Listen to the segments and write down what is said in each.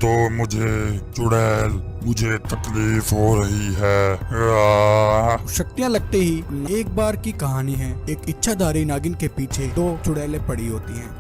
दो मुझे चुड़ैल, मुझे तकलीफ हो रही है। शक्तियाँ लगते ही एक बार की कहानी है। एक इच्छाधारी नागिन के पीछे दो चुड़ैलें पड़ी होती हैं।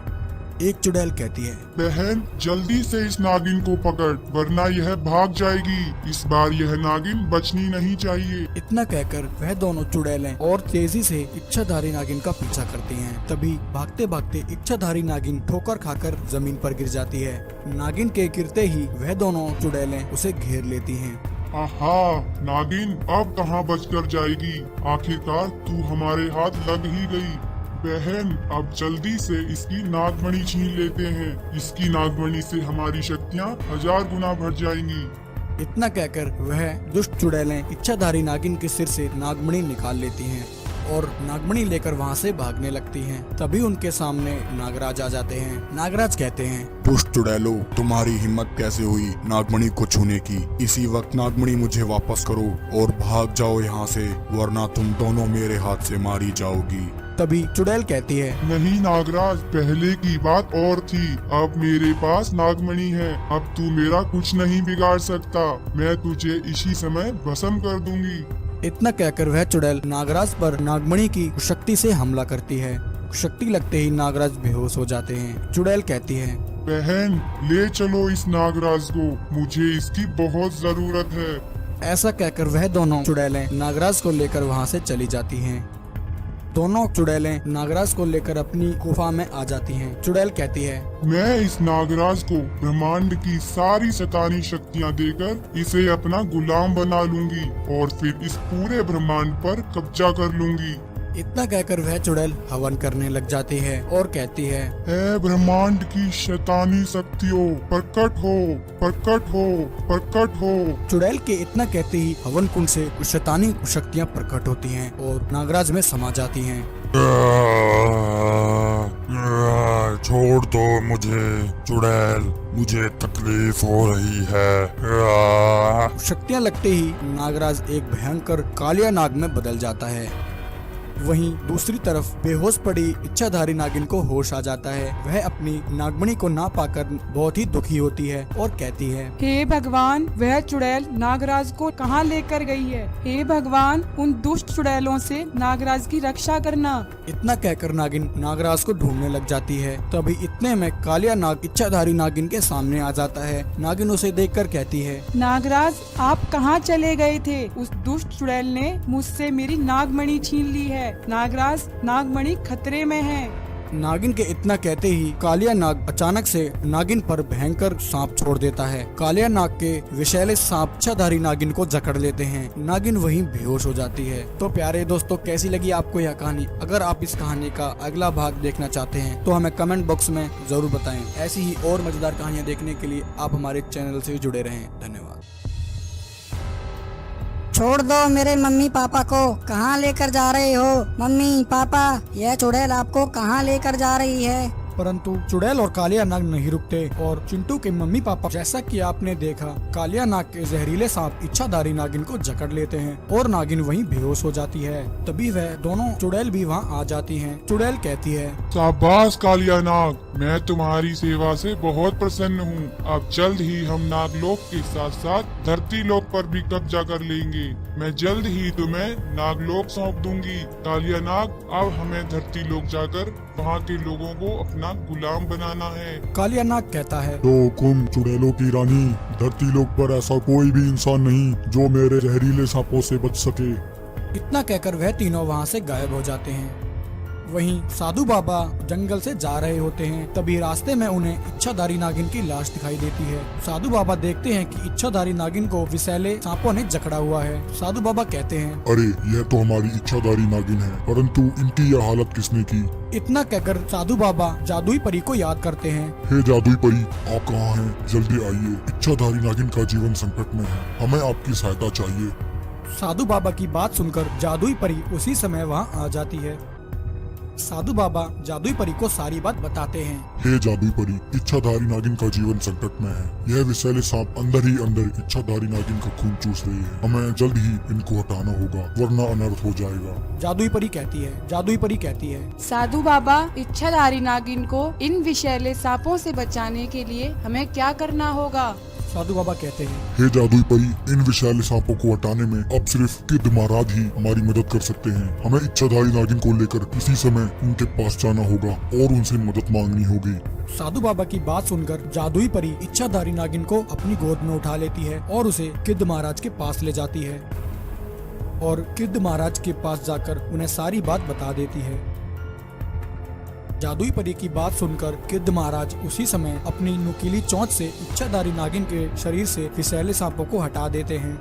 एक चुड़ैल कहती है, बहन जल्दी से इस नागिन को पकड़, वरना यह भाग जाएगी। इस बार यह नागिन बचनी नहीं चाहिए। इतना कहकर वह दोनों चुड़ैलें और तेजी से इच्छाधारी नागिन का पीछा करती हैं। तभी भागते भागते इच्छाधारी नागिन ठोकर खाकर जमीन पर गिर जाती है। नागिन के गिरते ही वह दोनों चुड़ैलें उसे घेर लेती हैं। आहा, नागिन अब कहाँ बचकर जाएगी। आखिरकार तू हमारे हाथ लग ही गई। बहन अब जल्दी से इसकी नागमणि छीन लेते हैं। इसकी नागमणि से हमारी शक्तियाँ 1000 गुना बढ़ जाएंगी। इतना कहकर वह दुष्ट चुड़ैलें इच्छाधारी नागिन के सिर से नागमणि निकाल लेती हैं और नागमणि लेकर वहां से भागने लगती हैं। तभी उनके सामने नागराज आ जाते हैं। नागराज कहते हैं, दुष्ट चुड़ैलो, तुम्हारी हिम्मत कैसे हुई नागमणि को छूने की। इसी वक्त नागमणि मुझे वापस करो और भाग जाओ यहाँ से, वरना तुम दोनों मेरे हाथ से मारी जाओगी। तभी चुड़ैल कहती है, नहीं नागराज, पहले की बात और थी। अब मेरे पास नागमणि है। अब तू मेरा कुछ नहीं बिगाड़ सकता। मैं तुझे इसी समय भस्म कर दूंगी। इतना कहकर वह चुड़ैल नागराज पर नागमणि की शक्ति से हमला करती है। शक्ति लगते ही नागराज बेहोश हो जाते हैं। चुड़ैल कहती है, बहन ले चलो इस नागराज को, मुझे इसकी बहुत जरूरत है। ऐसा कहकर वह दोनों चुड़ैलें नागराज को लेकर वहां से चली जाती हैं। दोनों चुड़ैलें नागराज को लेकर अपनी गुफा में आ जाती हैं। चुड़ैल कहती है, मैं इस नागराज को ब्रह्मांड की सारी शैतानी शक्तियाँ देकर इसे अपना गुलाम बना लूंगी और फिर इस पूरे ब्रह्मांड पर कब्जा कर लूंगी। इतना कहकर वह चुड़ैल हवन करने लग जाती है और कहती है, ऐ ब्रह्मांड की शैतानी शक्तियों, प्रकट हो, प्रकट हो, प्रकट हो। चुड़ैल के इतना कहते ही हवन कुंड से शैतानी शक्तियाँ प्रकट होती हैं और नागराज में समा जाती हैं। छोड़ दो मुझे चुड़ैल, मुझे तकलीफ हो रही है। शक्तियाँ लगते ही नागराज एक भयंकर कालिया नाग में बदल जाता है। वहीं दूसरी तरफ बेहोश पड़ी इच्छाधारी नागिन को होश आ जाता है। वह अपनी नागमणि को ना पाकर बहुत ही दुखी होती है और कहती है, हे भगवान, वह चुड़ैल नागराज को कहाँ लेकर गई है। हे भगवान, उन दुष्ट चुड़ैलों से नागराज की रक्षा करना। इतना कहकर नागिन नागराज को ढूंढने लग जाती है। तभी इतने में कालिया नाग इच्छाधारी नागिन के सामने आ जाता है। नागिन उसे देखकर कहती है, नागराज, आप कहाँ चले गए थे। उस दुष्ट चुड़ैल ने मुझसे मेरी नागमणि छीन ली है। नागराज, नागमणि खतरे में है। नागिन के इतना कहते ही कालिया नाग अचानक से नागिन पर भयंकर सांप छोड़ देता है। कालिया नाग के विषैले सांप इच्छाधारी नागिन को जकड़ लेते हैं। नागिन वहीं बेहोश हो जाती है। तो प्यारे दोस्तों, कैसी लगी आपको यह कहानी। अगर आप इस कहानी का अगला भाग देखना चाहते हैं तो हमें कमेंट बॉक्स में जरूर बताएं। ऐसी ही और मजेदार कहानियाँ देखने के लिए आप हमारे चैनल से जुड़े रहें। धन्यवाद। छोड़ दो मेरे मम्मी पापा को, कहाँ लेकर जा रहे हो। मम्मी पापा, यह चुड़ैल आपको कहाँ लेकर जा रही है। परंतु चुड़ैल और कालिया नाग नहीं रुकते और चिंटू के मम्मी पापा, जैसा कि आपने देखा, कालिया नाग के जहरीले सांप इच्छाधारी नागिन को जकड़ लेते हैं और नागिन वहीं बेहोश हो जाती है। तभी वह दोनों चुड़ैल भी वहां आ जाती हैं। चुड़ैल कहती है, शाबाश कालिया नाग, मैं तुम्हारी सेवा से बहुत प्रसन्न हूँ। अब जल्द ही हम नागलोक के साथ साथ धरती लोक पर भी कब्जा कर लेंगे। मैं जल्द ही तुम्हें नागलोक सौंप दूंगी। कालिया नाग, अब हमें धरती लोक जाकर वहाँ के लोगों को अपना गुलाम बनाना है। कालिया नाग कहता है, तो हुकुम चुड़ैलों की रानी, धरती लोक पर ऐसा कोई भी इंसान नहीं जो मेरे जहरीले सांपों से बच सके। इतना कहकर वह तीनों वहां से गायब हो जाते हैं। वहीं साधु बाबा जंगल से जा रहे होते हैं। तभी रास्ते में उन्हें इच्छाधारी नागिन की लाश दिखाई देती है। साधु बाबा देखते हैं कि इच्छाधारी नागिन को विषैले सांपों ने जकड़ा हुआ है। साधु बाबा कहते हैं, अरे यह तो हमारी इच्छाधारी नागिन है, परंतु इनकी यह हालत किसने की। इतना कहकर साधु बाबा जादुई परी को याद करते हैं। हे जादुई परी, आप कहाँ हैं? जल्दी आइए, इच्छाधारी नागिन का जीवन संकट में है, हमें आपकी सहायता चाहिए। साधु बाबा की बात सुनकर जादुई परी उसी समय वहाँ आ जाती है। साधु बाबा जादुई परी को सारी बात बताते हैं। हे जादुई परी, इच्छाधारी नागिन का जीवन संकट में है। यह विषैले सांप अंदर ही अंदर इच्छाधारी नागिन का खून चूस रहे हैं। हमें जल्द ही इनको हटाना होगा, वरना अनर्थ हो जाएगा। जादुई परी कहती है, साधु बाबा, इच्छाधारी नागिन को इन विषैले सांपों से बचाने के लिए हमें क्या करना होगा। साधु बाबा कहते हैं, हे जादुई परी, इन विषैले सांपों को हटाने में अब सिर्फ किड महाराज ही हमारी मदद कर सकते हैं। हमें इच्छाधारी नागिन को लेकर इसी समय उनके पास जाना होगा और उनसे मदद मांगनी होगी। साधु बाबा की बात सुनकर जादुई परी इच्छाधारी नागिन को अपनी गोद में उठा लेती है और उसे किड महाराज के पास ले जाती है और किड महाराज के पास जाकर उन्हें सारी बात बता देती है। जादुई परी की बात सुनकर किड महाराज उसी समय अपनी नुकीली चोंच से इच्छाधारी नागिन के शरीर से विषैले सांपों को हटा देते हैं।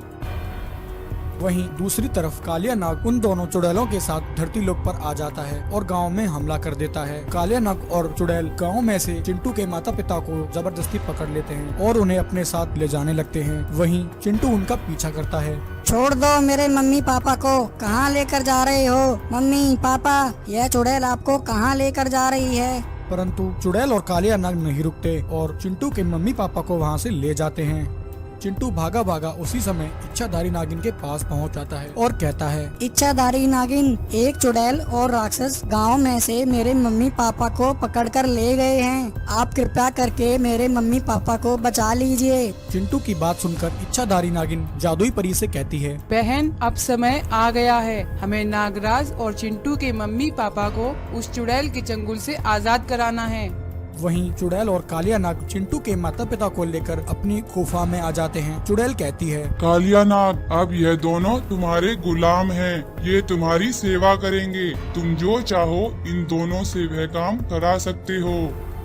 वहीं दूसरी तरफ कालिया नाग उन दोनों चुड़ैलों के साथ धरती लोक पर आ जाता है और गांव में हमला कर देता है। कालिया नाग और चुड़ैल गांव में से चिंटू के माता पिता को जबरदस्ती पकड़ लेते हैं और उन्हें अपने साथ ले जाने लगते हैं। वहीं चिंटू उनका पीछा करता है। छोड़ दो मेरे मम्मी पापा को, कहाँ लेकर जा रहे हो? मम्मी पापा, यह चुड़ैल आपको कहाँ लेकर जा रही है? परंतु चुड़ैल और कालिया नाग नहीं रुकते और चिंटू के मम्मी पापा को वहाँ से ले जाते हैं। चिंटू भागा भागा उसी समय इच्छाधारी नागिन के पास पहुंच जाता है और कहता है, इच्छाधारी नागिन, एक चुड़ैल और राक्षस गांव में से मेरे मम्मी पापा को पकड़कर ले गए हैं। आप कृपया करके मेरे मम्मी पापा को बचा लीजिए। चिंटू की बात सुनकर इच्छाधारी नागिन जादुई परी से कहती है, बहन, अब समय आ गया है। हमें नागराज और चिंटू के मम्मी पापा को उस चुड़ैल के चंगुल से आजाद कराना है। वहीं चुड़ैल और कालिया नाग चिंटू के माता पिता को लेकर अपनी गुफा में आ जाते हैं। चुड़ैल कहती है, कालिया नाग, अब यह दोनों तुम्हारे गुलाम हैं। ये तुम्हारी सेवा करेंगे। तुम जो चाहो इन दोनों से वह काम करा सकते हो।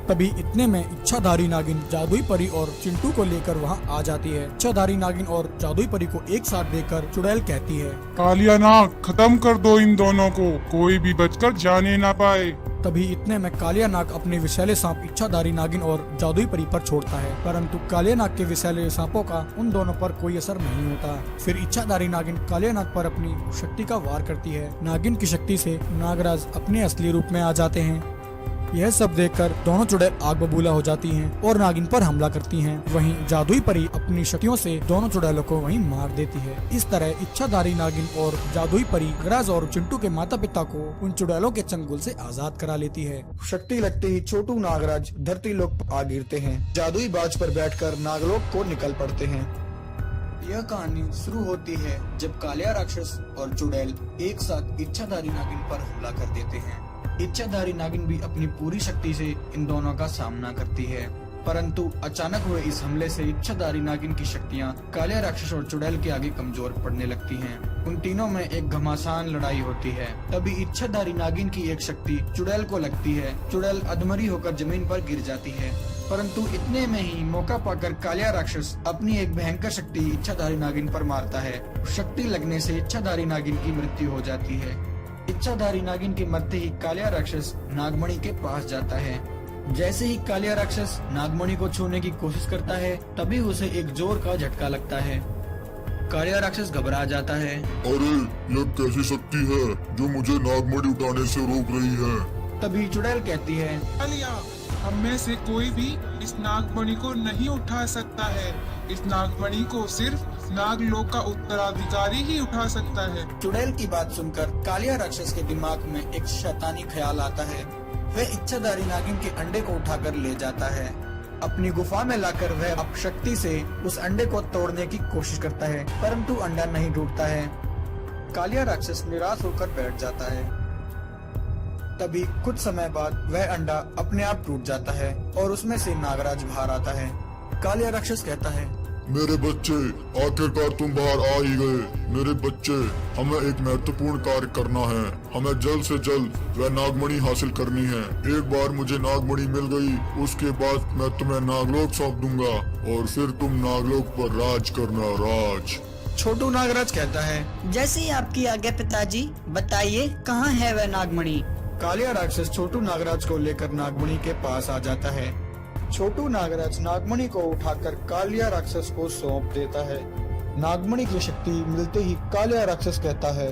तभी इतने में इच्छाधारी नागिन जादुई परी और चिंटू को लेकर वहां आ जाती है। इच्छाधारी नागिन और जादुई परी को एक साथ देखकर चुड़ैल कहती है, कालिया नाग, खत्म कर दो इन दोनों को, कोई भी बचकर जाने ना पाए। तभी इतने में कालिया नाग अपने विषैले सांप इच्छाधारी नागिन और जादुई परी पर छोड़ता है, परंतु कालिया नाग के विषैले सांपों का उन दोनों पर कोई असर नहीं होता। फिर इच्छाधारी नागिन कालिया नाग पर अपनी शक्ति का वार करती है। नागिन की शक्ति से नागराज अपने असली रूप में आ जाते हैं। यह सब देखकर दोनों चुड़ैल आग बबूला हो जाती हैं और नागिन पर हमला करती हैं। वहीं जादुई परी अपनी शक्तियों से दोनों चुड़ैलों को वहीं मार देती है। इस तरह इच्छाधारी नागिन और जादुई परी नागराज और चिंटू के माता पिता को उन चुड़ैलों के चंगुल से आजाद करा लेती है। शक्ति लगते ही छोटू नागराज धरती लोक पर आ गिरते हैं। जादुई बाज पर बैठकर नागलोक को निकल पड़ते हैं। यह कहानी शुरू होती है जब कालिया राक्षस और चुड़ैल एक साथ इच्छाधारी नागिन पर हमला कर देते हैं। इच्छाधारी नागिन भी अपनी पूरी शक्ति से इन दोनों का सामना करती है, परंतु अचानक हुए इस हमले से इच्छाधारी नागिन की शक्तियां कालिया राक्षस और चुड़ैल के आगे कमजोर पड़ने लगती हैं। उन तीनों में एक घमासान लड़ाई होती है। तभी इच्छाधारी नागिन की एक शक्ति चुड़ैल को लगती है। चुड़ैल अधमरी होकर जमीन पर गिर जाती है, परंतु इतने में ही मौका पाकर कालिया राक्षस अपनी एक भयंकर शक्ति इच्छाधारी नागिन पर मारता है। शक्ति लगने से इच्छाधारी नागिन की मृत्यु हो जाती है। इच्छाधारी नागिन के मरते ही कालिया राक्षस नागमणि के पास जाता है। जैसे ही कालिया राक्षस नागमणि को छूने की कोशिश करता है, तभी उसे एक जोर का झटका लगता है। कालिया राक्षस घबरा जाता है। अरे, यह कैसी शक्ति है जो मुझे नागमणि उठाने से रोक रही है? तभी चुड़ैल कहती है, कालिया, हम में से कोई भी इस नागमणि को नहीं उठा सकता है। इस नागमणि को सिर्फ नागलोक का उत्तराधिकारी ही उठा सकता है। चुड़ैल की बात सुनकर कालिया राक्षस के दिमाग में एक शैतानी ख्याल आता है। वह इच्छाधारी नागिन के अंडे को उठाकर ले जाता है। अपनी गुफा में लाकर वह अपनी शक्ति से उस अंडे को तोड़ने की कोशिश करता है, परंतु अंडा नहीं टूटता है। कालिया राक्षस निराश होकर बैठ जाता है। तभी कुछ समय बाद वह अंडा अपने आप टूट जाता है और उसमें से नागराज बाहर आता है। कालिया राक्षस कहता है, मेरे बच्चे, आखिरकार तुम बाहर आ ही गए। मेरे बच्चे, हमें एक महत्वपूर्ण कार्य करना है। हमें जल्द से जल्द वह नागमणि हासिल करनी है। एक बार मुझे नागमणि मिल गई, उसके बाद मैं तुम्हें नागलोक सौंप दूंगा और फिर तुम नागलोक पर राज करना, राज। छोटू नागराज कहता है, जैसी आपकी आज्ञा पिताजी, बताइए कहाँ है वह नागमणि? कालिया राक्षस छोटू नागराज को लेकर नागमणि के पास आ जाता है। छोटू नागराज नागमणि को उठाकर कालिया राक्षस को सौंप देता है। नागमणि की शक्ति मिलते ही कालिया राक्षस कहता है,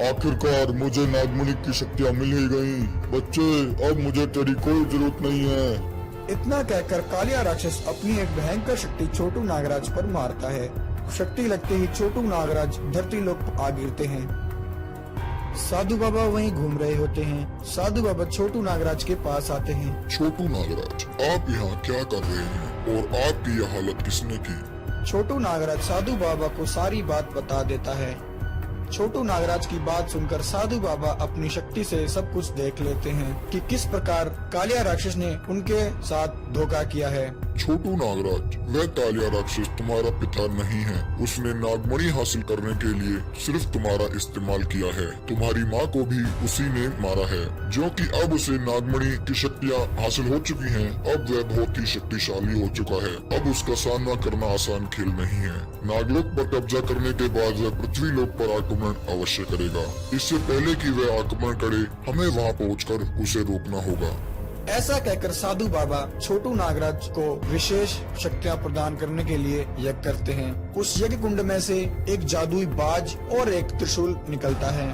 आखिरकार मुझे नागमणि की शक्तियाँ मिल ही गयी। बच्चे, अब मुझे तेरी कोई जरूरत नहीं है। इतना कहकर कालिया राक्षस अपनी एक भयंकर शक्ति छोटू नागराज पर मारता है। शक्ति लगते ही छोटू नागराज धरती लोक पर आ गिरते हैं। साधु बाबा वहीं घूम रहे होते हैं। साधु बाबा छोटू नागराज के पास आते हैं। छोटू नागराज, आप यहाँ क्या कर रहे हैं और आपकी यह हालत किसने की? छोटू नागराज साधु बाबा को सारी बात बता देता है। छोटू नागराज की बात सुनकर साधु बाबा अपनी शक्ति से सब कुछ देख लेते हैं कि किस प्रकार कालिया राक्षस ने उनके साथ धोखा किया है। छोटू नागराज, वह कालिया राक्षस तुम्हारा पिता नहीं है। उसने नागमणि हासिल करने के लिए सिर्फ तुम्हारा इस्तेमाल किया है। तुम्हारी माँ को भी उसी ने मारा है। जो कि अब उसे नागमणि की शक्तियाँ हासिल हो चुकी हैं। अब वह बहुत ही शक्तिशाली हो चुका है। अब उसका सामना करना आसान खेल नहीं है। नागलोक पर कब्जा करने के बाद वह पृथ्वी लोक पर आक्रमण अवश्य करेगा। इससे पहले कि वह आक्रमण करे, हमें वहाँ पहुँचकर उसे रोकना होगा। ऐसा कहकर साधु बाबा छोटू नागराज को विशेष शक्तियां प्रदान करने के लिए यज्ञ करते हैं। उस यज्ञ कुंड में से एक जादुई बाज और एक त्रिशूल निकलता है।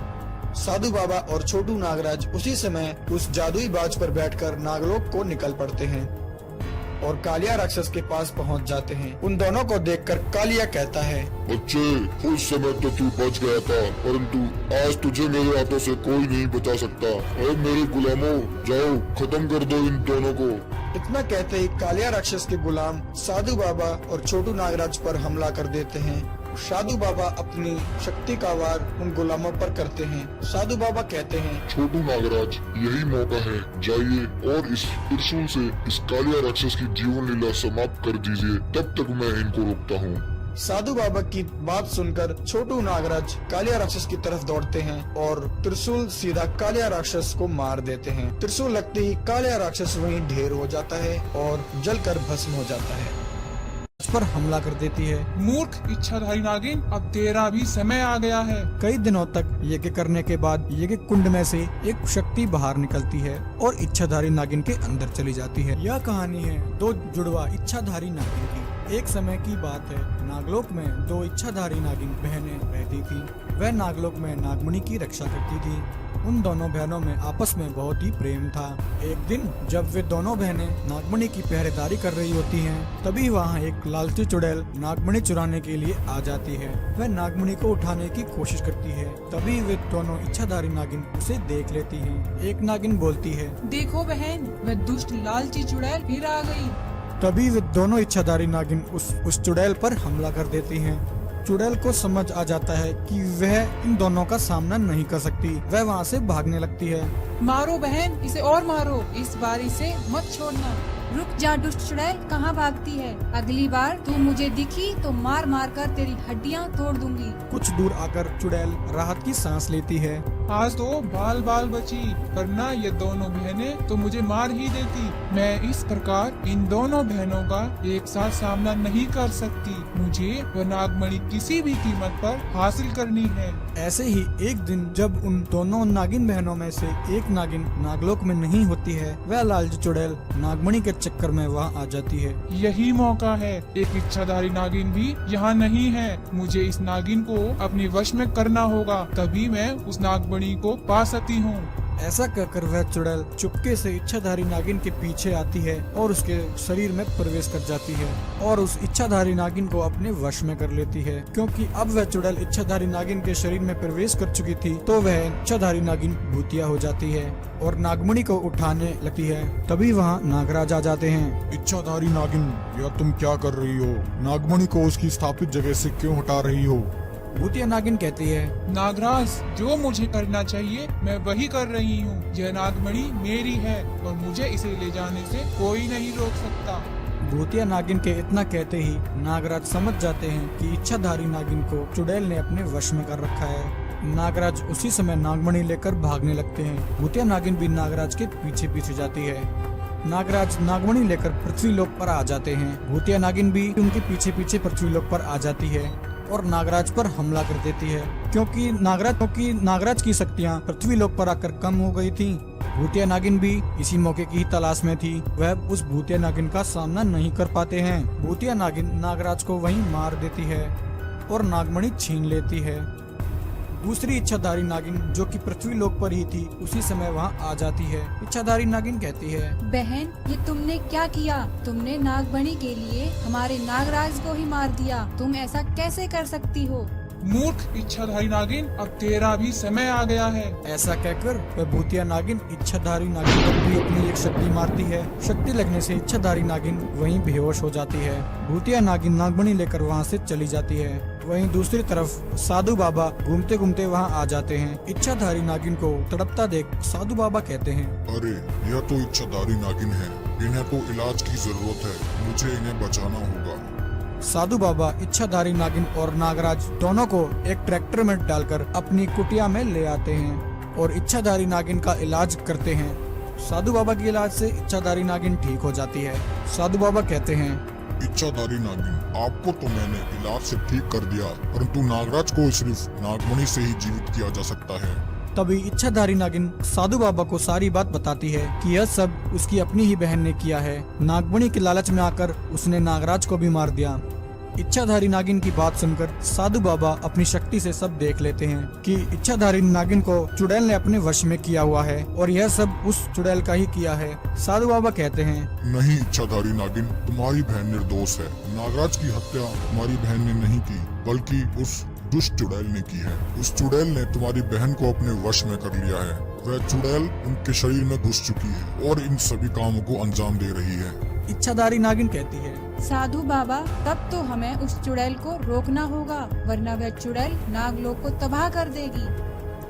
साधु बाबा और छोटू नागराज उसी समय उस जादुई बाज पर बैठकर नागलोक को निकल पड़ते हैं और कालिया राक्षस के पास पहुंच जाते हैं। उन दोनों को देखकर कालिया कहता है, बच्चे, उस समय तो तू बच गया था, परंतु आज तुझे मेरे हाथों से कोई नहीं बचा सकता। और मेरे गुलामों, जाओ खत्म कर दो इन दोनों को। इतना कहते ही कालिया राक्षस के गुलाम साधु बाबा और छोटू नागराज पर हमला कर देते हैं। साधु बाबा अपनी शक्ति का वार उन गुलामों पर करते हैं। साधु बाबा कहते हैं, छोटू नागराज, यही मौका है, जाइए और इस त्रिशूल से इस कालिया राक्षस की जीवन लीला समाप्त कर दीजिए। तब तक मैं इनको रोकता हूँ। साधु बाबा की बात सुनकर छोटू नागराज कालिया राक्षस की तरफ दौड़ते हैं और त्रिशूल सीधा कालिया राक्षस को मार देते हैं। त्रिशूल लगते ही कालिया राक्षस वहीं ढेर हो जाता है और जलकर भस्म हो जाता है। उस पर हमला कर देती है। मूर्ख इच्छाधारी नागिन, अब तेरा भी समय आ गया है। कई दिनों तक यज्ञ करने के बाद यज्ञ कुंड में से एक शक्ति बाहर निकलती है और इच्छाधारी नागिन के अंदर चली जाती है। यह कहानी है दो जुड़वा इच्छाधारी नागिन की। एक समय की बात है, नागलोक में दो इच्छाधारी नागिन बहनें रहती थी। वह नागलोक में नागमणि की रक्षा करती थी। उन दोनों बहनों में आपस में बहुत ही प्रेम था। एक दिन जब वे दोनों बहनें नागमणि की पहरेदारी कर रही होती हैं, तभी वहाँ एक लालची चुड़ैल नागमणि चुराने के लिए आ जाती है। वह नागमणि को उठाने की कोशिश करती है। तभी वे दोनों इच्छाधारी नागिन उसे देख लेती हैं। एक नागिन बोलती है, देखो बहन, वह दुष्ट लालची चुड़ैल फिर आ गई। तभी वे दोनों इच्छाधारी नागिन उस चुड़ैल पर हमला कर देती हैं। चुड़ैल को समझ आ जाता है कि वह इन दोनों का सामना नहीं कर सकती। वह वहाँ से भागने लगती है। मारो बहन, इसे और मारो, इस बार इसे मत छोड़ना। रुक जा दुष्ट चुड़ैल, कहाँ भागती है? अगली बार तू मुझे दिखी तो मार मार कर तेरी हड्डियाँ तोड़ दूंगी। कुछ दूर आकर चुड़ैल राहत की सांस लेती है। आज तो बाल बाल बची, वरना ये दोनों बहनें तो मुझे मार ही देती। मैं इस प्रकार इन दोनों बहनों का एक साथ सामना नहीं कर सकती। मुझे वह नागमणि किसी भी कीमत पर हासिल करनी है। ऐसे ही एक दिन जब उन दोनों नागिन बहनों में से एक नागिन नागलोक में नहीं होती है, वह लालची चुड़ैल नागमणि के चक्कर में वहाँ आ जाती है। यही मौका है, एक इच्छाधारी नागिन भी यहाँ नहीं है। मुझे इस नागिन को अपने वश में करना होगा, तभी मैं उस नागमणि को पा सकती हूँ। ऐसा कहकर वह चुड़ैल चुपके से इच्छाधारी नागिन के पीछे आती है और उसके शरीर में प्रवेश कर जाती है और उस इच्छाधारी नागिन को अपने वश में कर लेती है। क्योंकि अब वह चुड़ैल इच्छाधारी नागिन के शरीर में प्रवेश कर चुकी थी, तो वह इच्छाधारी नागिन भूतिया हो जाती है और नागमणि को उठाने लगती है। तभी वहाँ नागराज आ जाते हैं। इच्छाधारी नागिन, यह तुम क्या कर रही हो? नागमणि को उसकी स्थापित जगह से क्यों हटा रही हो? भूतिया नागिन कहती है, नागराज, जो मुझे करना चाहिए मैं वही कर रही हूँ। यह नागमणि मेरी है और मुझे इसे ले जाने से कोई नहीं रोक सकता। भूतिया नागिन के इतना कहते ही नागराज समझ जाते हैं कि इच्छाधारी नागिन को चुड़ैल ने अपने वश में कर रखा है। नागराज उसी समय नागमणि लेकर भागने लगते हैं। भूतिया नागिन भी नागराज के पीछे पीछे जाती है। नागराज नागमणि लेकर पृथ्वी लोक पर आ जाते हैं। भूतिया नागिन भी उनके पीछे पीछे पृथ्वी लोक पर आ जाती है और नागराज पर हमला कर देती है। क्योंकि नागराज की शक्तियाँ पृथ्वी लोक पर आकर कम हो गई थी। भूतिया नागिन भी इसी मौके की तलाश में थी। वह उस भूतिया नागिन का सामना नहीं कर पाते हैं। भूतिया नागिन नागराज को वहीं मार देती है और नागमणि छीन लेती है। दूसरी इच्छाधारी नागिन जो कि पृथ्वी लोक पर ही थी, उसी समय वहाँ आ जाती है। इच्छाधारी नागिन कहती है, बहन, ये तुमने क्या किया? तुमने नागमणि के लिए हमारे नागराज को ही मार दिया। तुम ऐसा कैसे कर सकती हो? मूर्ख इच्छाधारी नागिन, अब तेरा भी समय आ गया है। ऐसा कहकर वह भूतिया नागिन इच्छाधारी नागिन पर भी अपनी एक शक्ति मारती है। शक्ति लगने से इच्छाधारी नागिन वहीं बेहोश हो जाती है। भूतिया नागिन नागमणि लेकर वहां से चली जाती है। वहीं दूसरी तरफ साधु बाबा घूमते घूमते वहां आ जाते हैं। इच्छाधारी नागिन को तड़पता देख साधु बाबा कहते हैं, अरे यह तो इच्छाधारी नागिन है, इन्हें तो इलाज की जरूरत है, मुझे इन्हें बचाना होगा। साधु बाबा इच्छाधारी नागिन और नागराज दोनों को एक ट्रैक्टर में डालकर अपनी कुटिया में ले आते हैं और इच्छाधारी नागिन का इलाज करते हैं। साधु बाबा के इलाज से इच्छाधारी नागिन ठीक हो जाती है। साधु बाबा कहते हैं, इच्छाधारी नागिन, आपको तो मैंने इलाज से ठीक कर दिया, परंतु नागराज को सिर्फ नागमणि से ही जीवित किया जा सकता है। तभी इच्छाधारी नागिन साधु बाबा को सारी बात बताती है कि यह सब उसकी अपनी ही बहन ने किया है। नागमणि के लालच में आकर उसने नागराज को भी मार दिया। इच्छाधारी नागिन की बात सुनकर साधु बाबा अपनी शक्ति से सब देख लेते हैं कि इच्छाधारी नागिन को चुड़ैल ने अपने वश में किया हुआ है और यह सब उस चुड़ैल का ही किया है। साधु बाबा कहते हैं, नहीं इच्छाधारी नागिन, तुम्हारी बहन निर्दोष है। नागराज की हत्या तुम्हारी बहन ने नहीं की, बल्कि उस दुष्ट चुड़ैल ने की है। उस चुड़ैल ने तुम्हारी बहन को अपने वश में कर लिया है। वह चुड़ैल उनके शरीर में घुस चुकी है और इन सभी कामों को अंजाम दे रही है। इच्छाधारी नागिन कहती है, साधु बाबा, तब तो हमें उस चुड़ैल को रोकना होगा, वरना वह चुड़ैल नागलोक को तबाह कर देगी।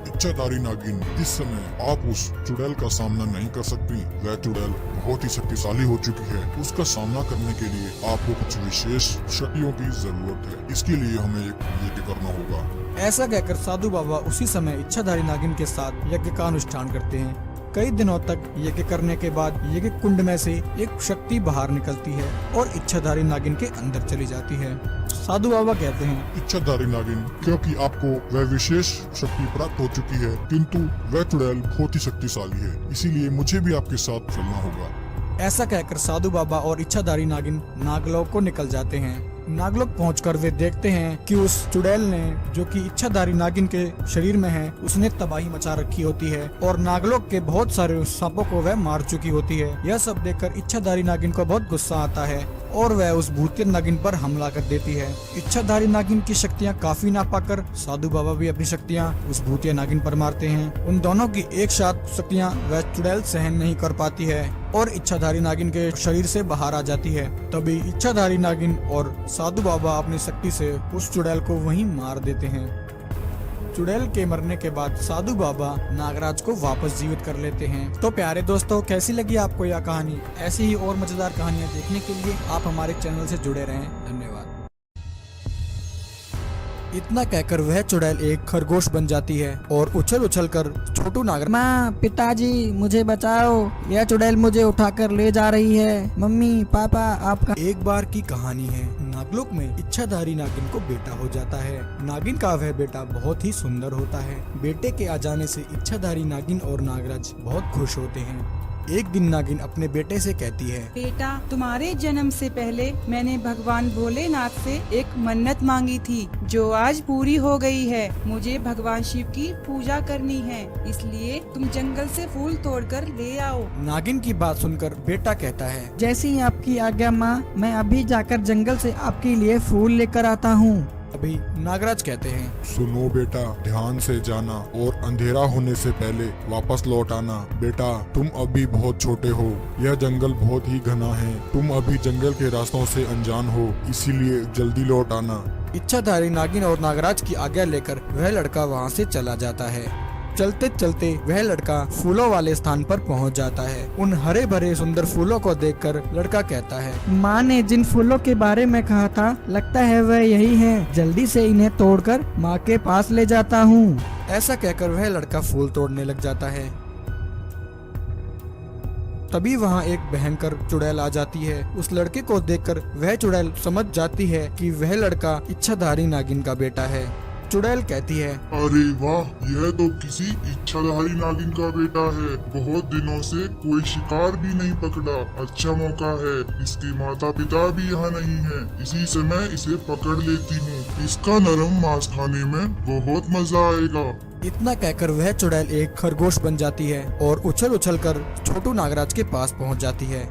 इच्छाधारी नागिन, इस समय आप उस चुड़ैल का सामना नहीं कर सकती। वह चुड़ैल बहुत ही शक्तिशाली हो चुकी है। उसका सामना करने के लिए आपको कुछ विशेष शक्तियों की जरूरत है। इसके लिए हमें एक यज्ञ करना होगा। ऐसा कहकर साधु बाबा उसी समय इच्छाधारी नागिन के साथ यज्ञ का अनुष्ठान करते हैं। कई दिनों तक यज्ञ करने के बाद यज्ञ कुंड में से एक शक्ति बाहर निकलती है और इच्छाधारी नागिन के अंदर चली जाती है। साधु बाबा कहते हैं, इच्छाधारी नागिन, क्योंकि आपको वह विशेष शक्ति प्राप्त हो चुकी है, किंतु वह चुड़ैल बहुत ही शक्तिशाली है, इसीलिए मुझे भी आपके साथ चलना होगा। ऐसा कहकर साधु बाबा और इच्छाधारी नागिन नागलोक को निकल जाते हैं। नागलोक पहुंचकर वे देखते हैं कि उस चुड़ैल ने, जो कि इच्छाधारी नागिन के शरीर में है, उसने तबाही मचा रखी होती है और नागलोक के बहुत सारे सांपों को वह मार चुकी होती है। यह सब देखकर इच्छाधारी नागिन को बहुत गुस्सा आता है और वह उस भूतिया नागिन पर हमला कर देती है। इच्छाधारी नागिन की शक्तियाँ काफी ना पाकर साधु बाबा भी अपनी शक्तियाँ उस भूतिया नागिन पर मारते हैं। उन दोनों की एक साथ शक्तियाँ वह चुड़ैल सहन नहीं कर पाती है और इच्छाधारी नागिन के शरीर से बाहर आ जाती है। तभी इच्छाधारी नागिन और साधु बाबा अपनी शक्ति से उस चुड़ैल को वहीं मार देते हैं। चुड़ैल के मरने के बाद साधु बाबा नागराज को वापस जीवित कर लेते हैं। तो प्यारे दोस्तों, कैसी लगी आपको यह कहानी? ऐसी ही और मजेदार कहानियाँ देखने के लिए आप हमारे चैनल से जुड़े रहें। धन्यवाद। इतना कहकर वह चुड़ैल एक खरगोश बन जाती है और उछल उछल कर छोटू नागराज, माँ, पिताजी, मुझे बचाओ, यह चुड़ैल मुझे उठाकर ले जा रही है। मम्मी, पापा, आपका। एक बार की कहानी है। नागलोक में इच्छाधारी नागिन को बेटा हो जाता है। नागिन का वह बेटा बहुत ही सुंदर होता है। बेटे के आ जाने से इच्छाधारी नागिन और नागराज बहुत खुश होते हैं। एक दिन नागिन अपने बेटे से कहती है, बेटा, तुम्हारे जन्म से पहले मैंने भगवान भोलेनाथ से एक मन्नत मांगी थी, जो आज पूरी हो गई है। मुझे भगवान शिव की पूजा करनी है, इसलिए तुम जंगल से फूल तोड़कर ले आओ। नागिन की बात सुनकर बेटा कहता है, जैसी आपकी आज्ञा माँ, मैं अभी जाकर जंगल से आपके लिए फूल लेकर आता हूँ। अभी नागराज कहते हैं, सुनो बेटा, ध्यान से जाना और अंधेरा होने से पहले वापस लौट आना। बेटा, तुम अभी बहुत छोटे हो, यह जंगल बहुत ही घना है, तुम अभी जंगल के रास्तों से अनजान हो, इसीलिए जल्दी लौट आना। इच्छाधारी नागिन और नागराज की आज्ञा लेकर वह लड़का वहाँ से चला जाता है। चलते चलते वह लड़का फूलों वाले स्थान पर पहुंच जाता है। उन हरे भरे सुंदर फूलों को देखकर लड़का कहता है, माँ ने जिन फूलों के बारे में कहा था, लगता है वह यही हैं। जल्दी से इन्हें तोड़कर माँ के पास ले जाता हूँ। ऐसा कहकर वह लड़का फूल तोड़ने लग जाता है। तभी वहाँ एक भयंकर चुड़ैल आ जाती है। उस लड़के को देखकर वह चुड़ैल समझ जाती है कि वह लड़का इच्छाधारी नागिन का बेटा है। चुड़ैल कहती है, अरे वाह, यह तो किसी इच्छाधारी नागिन का बेटा है। बहुत दिनों से कोई शिकार भी नहीं पकड़ा, अच्छा मौका है। इसके माता पिता भी यहाँ नहीं हैं, इसी समय इसे पकड़ लेती हूँ। इसका नरम मांस खाने में बहुत मजा आएगा। इतना कहकर वह चुड़ैल एक खरगोश बन जाती है और उछल उछल कर छोटू नागराज के पास पहुँच जाती है।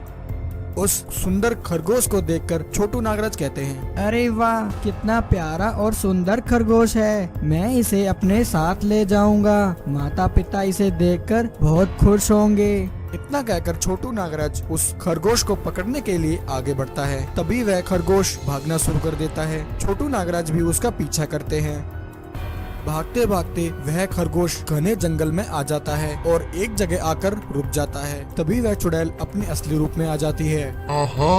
उस सुंदर खरगोश को देखकर छोटू नागराज कहते हैं, अरे वाह, कितना प्यारा और सुंदर खरगोश है। मैं इसे अपने साथ ले जाऊंगा। माता पिता इसे देखकर बहुत खुश होंगे। इतना कहकर छोटू नागराज उस खरगोश को पकड़ने के लिए आगे बढ़ता है। तभी वह खरगोश भागना शुरू कर देता है। छोटू नागराज भी उसका पीछा करते हैं। भागते भागते वह खरगोश घने जंगल में आ जाता है और एक जगह आकर रुक जाता है। तभी वह चुड़ैल अपने असली रूप में आ जाती है। आहा,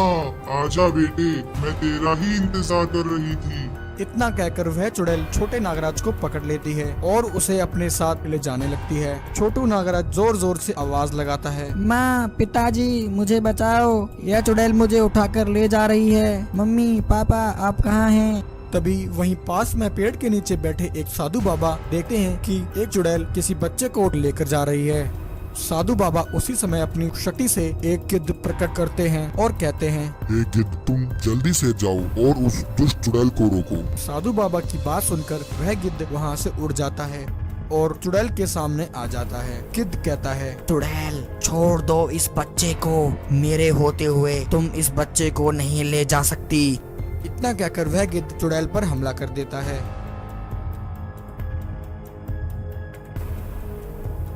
आजा बेटे, मैं तेरा ही इंतजार कर रही थी। इतना कहकर वह चुड़ैल छोटे नागराज को पकड़ लेती है और उसे अपने साथ ले जाने लगती है। छोटू नागराज जोर जोर से आवाज लगाता है, माँ, पिताजी, मुझे बचाओ, यह चुड़ैल मुझे उठाकर ले जा रही है। मम्मी पापा, आप कहाँ हैं? तभी वहीं पास में पेड़ के नीचे बैठे एक साधु बाबा देखते हैं कि एक चुड़ैल किसी बच्चे को लेकर जा रही है। साधु बाबा उसी समय अपनी शक्ति से एक गिद्ध प्रकट करते हैं और कहते हैं, हे गिद्ध, तुम जल्दी से जाओ और उस दुष्ट चुड़ैल को रोको। साधु बाबा की बात सुनकर वह गिद्ध वहाँ से उड़ जाता है और चुड़ैल के सामने आ जाता है। गिद्ध कहता है, चुड़ैल, छोड़ दो इस बच्चे को। मेरे होते हुए तुम इस बच्चे को नहीं ले जा सकती। इतना कहकर वह गिद्ध चुड़ैल पर हमला कर देता है।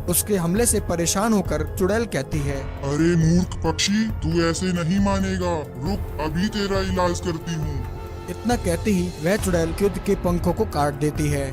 उसके हमले से परेशान होकर चुड़ैल कहती है, अरे मूर्ख पक्षी, तू ऐसे नहीं मानेगा। रुक, अभी तेरा इलाज करती हूँ। इतना कहते ही वह चुड़ैल गिद्ध के पंखों को काट देती है।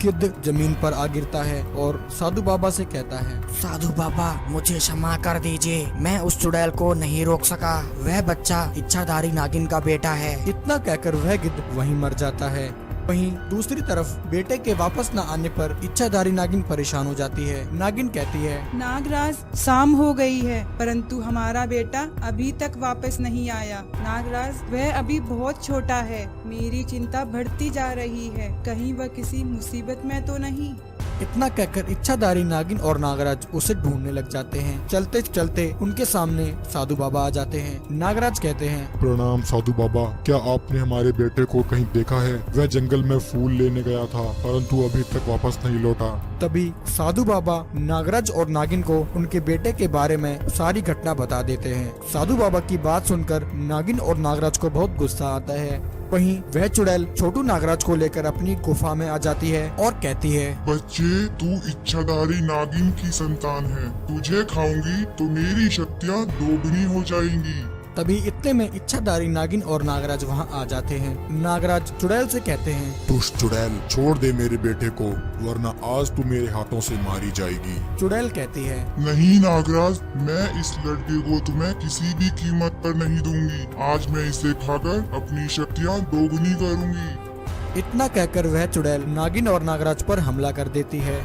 गिद्ध जमीन पर आ गिरता है और साधु बाबा से कहता है, साधु बाबा, मुझे क्षमा कर दीजिए। मैं उस चुड़ैल को नहीं रोक सका। वह बच्चा इच्छाधारी नागिन का बेटा है। इतना कहकर वह गिद्ध वहीं मर जाता है। वहीं दूसरी तरफ बेटे के वापस न आने पर इच्छाधारी नागिन परेशान हो जाती है। नागिन कहती है, नागराज, शाम हो गई है परंतु हमारा बेटा अभी तक वापस नहीं आया। नागराज, वह अभी बहुत छोटा है। मेरी चिंता बढ़ती जा रही है। कहीं वह किसी मुसीबत में तो नहीं। इतना कहकर इच्छाधारी नागिन और नागराज उसे ढूंढने लग जाते हैं। चलते चलते उनके सामने साधु बाबा आ जाते हैं। नागराज कहते हैं, प्रणाम साधु बाबा, क्या आपने हमारे बेटे को कहीं देखा है? वह जंगल में फूल लेने गया था परंतु अभी तक वापस नहीं लौटा। तभी साधु बाबा नागराज और नागिन को उनके बेटे के बारे में सारी घटना बता देते हैं। साधु बाबा की बात सुनकर नागिन और नागराज को बहुत गुस्सा आता है। वहीं वह चुड़ैल छोटू नागराज को लेकर अपनी गुफा में आ जाती है और कहती है, बच्चे, तू इच्छाधारी नागिन की संतान है। तुझे खाऊंगी तो मेरी शक्तियाँ दोगुनी हो जाएंगी। तभी इतने में इच्छाधारी नागिन और नागराज वहाँ आ जाते हैं। नागराज चुड़ैल से कहते हैं, दुष्ट चुड़ैल, छोड़ दे मेरे बेटे को, वरना आज तू मेरे हाथों से मारी जाएगी। चुड़ैल कहती है, नहीं नागराज, मैं इस लड़के को तुम्हें किसी भी कीमत पर नहीं दूंगी। आज मैं इसे खाकर अपनी शक्तियाँ दोगुनी करूंगी। इतना कहकर वह चुड़ैल नागिन और नागराज पर हमला कर देती है।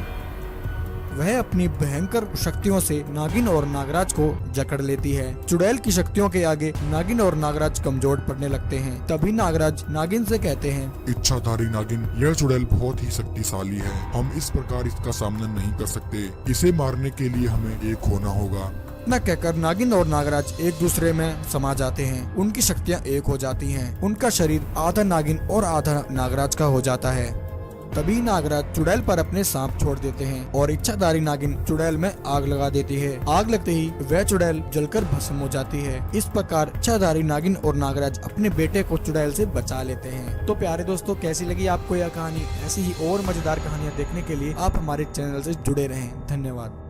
वह अपनी भयंकर शक्तियों से नागिन और नागराज को जकड़ लेती है। चुड़ैल की शक्तियों के आगे नागिन और नागराज कमजोर पड़ने लगते हैं। तभी नागराज नागिन से कहते हैं, इच्छाधारी नागिन, यह चुड़ैल बहुत ही शक्तिशाली है। हम इस प्रकार इसका सामना नहीं कर सकते। इसे मारने के लिए हमें एक होना होगा। इतना कहकर नागिन और नागराज एक दूसरे में समा जाते हैं। उनकी शक्तियाँ एक हो जाती हैं। उनका शरीर आधा नागिन और आधा नागराज का हो जाता है। तभी नागराज चुड़ैल पर अपने सांप छोड़ देते हैं और इच्छाधारी नागिन चुड़ैल में आग लगा देती है। आग लगते ही वह चुड़ैल जलकर भस्म हो जाती है। इस प्रकार इच्छाधारी नागिन और नागराज अपने बेटे को चुड़ैल से बचा लेते हैं। तो प्यारे दोस्तों, कैसी लगी आपको यह कहानी? ऐसी ही और मजेदार कहानियाँ देखने के लिए आप हमारे चैनल से जुड़े रहें। धन्यवाद।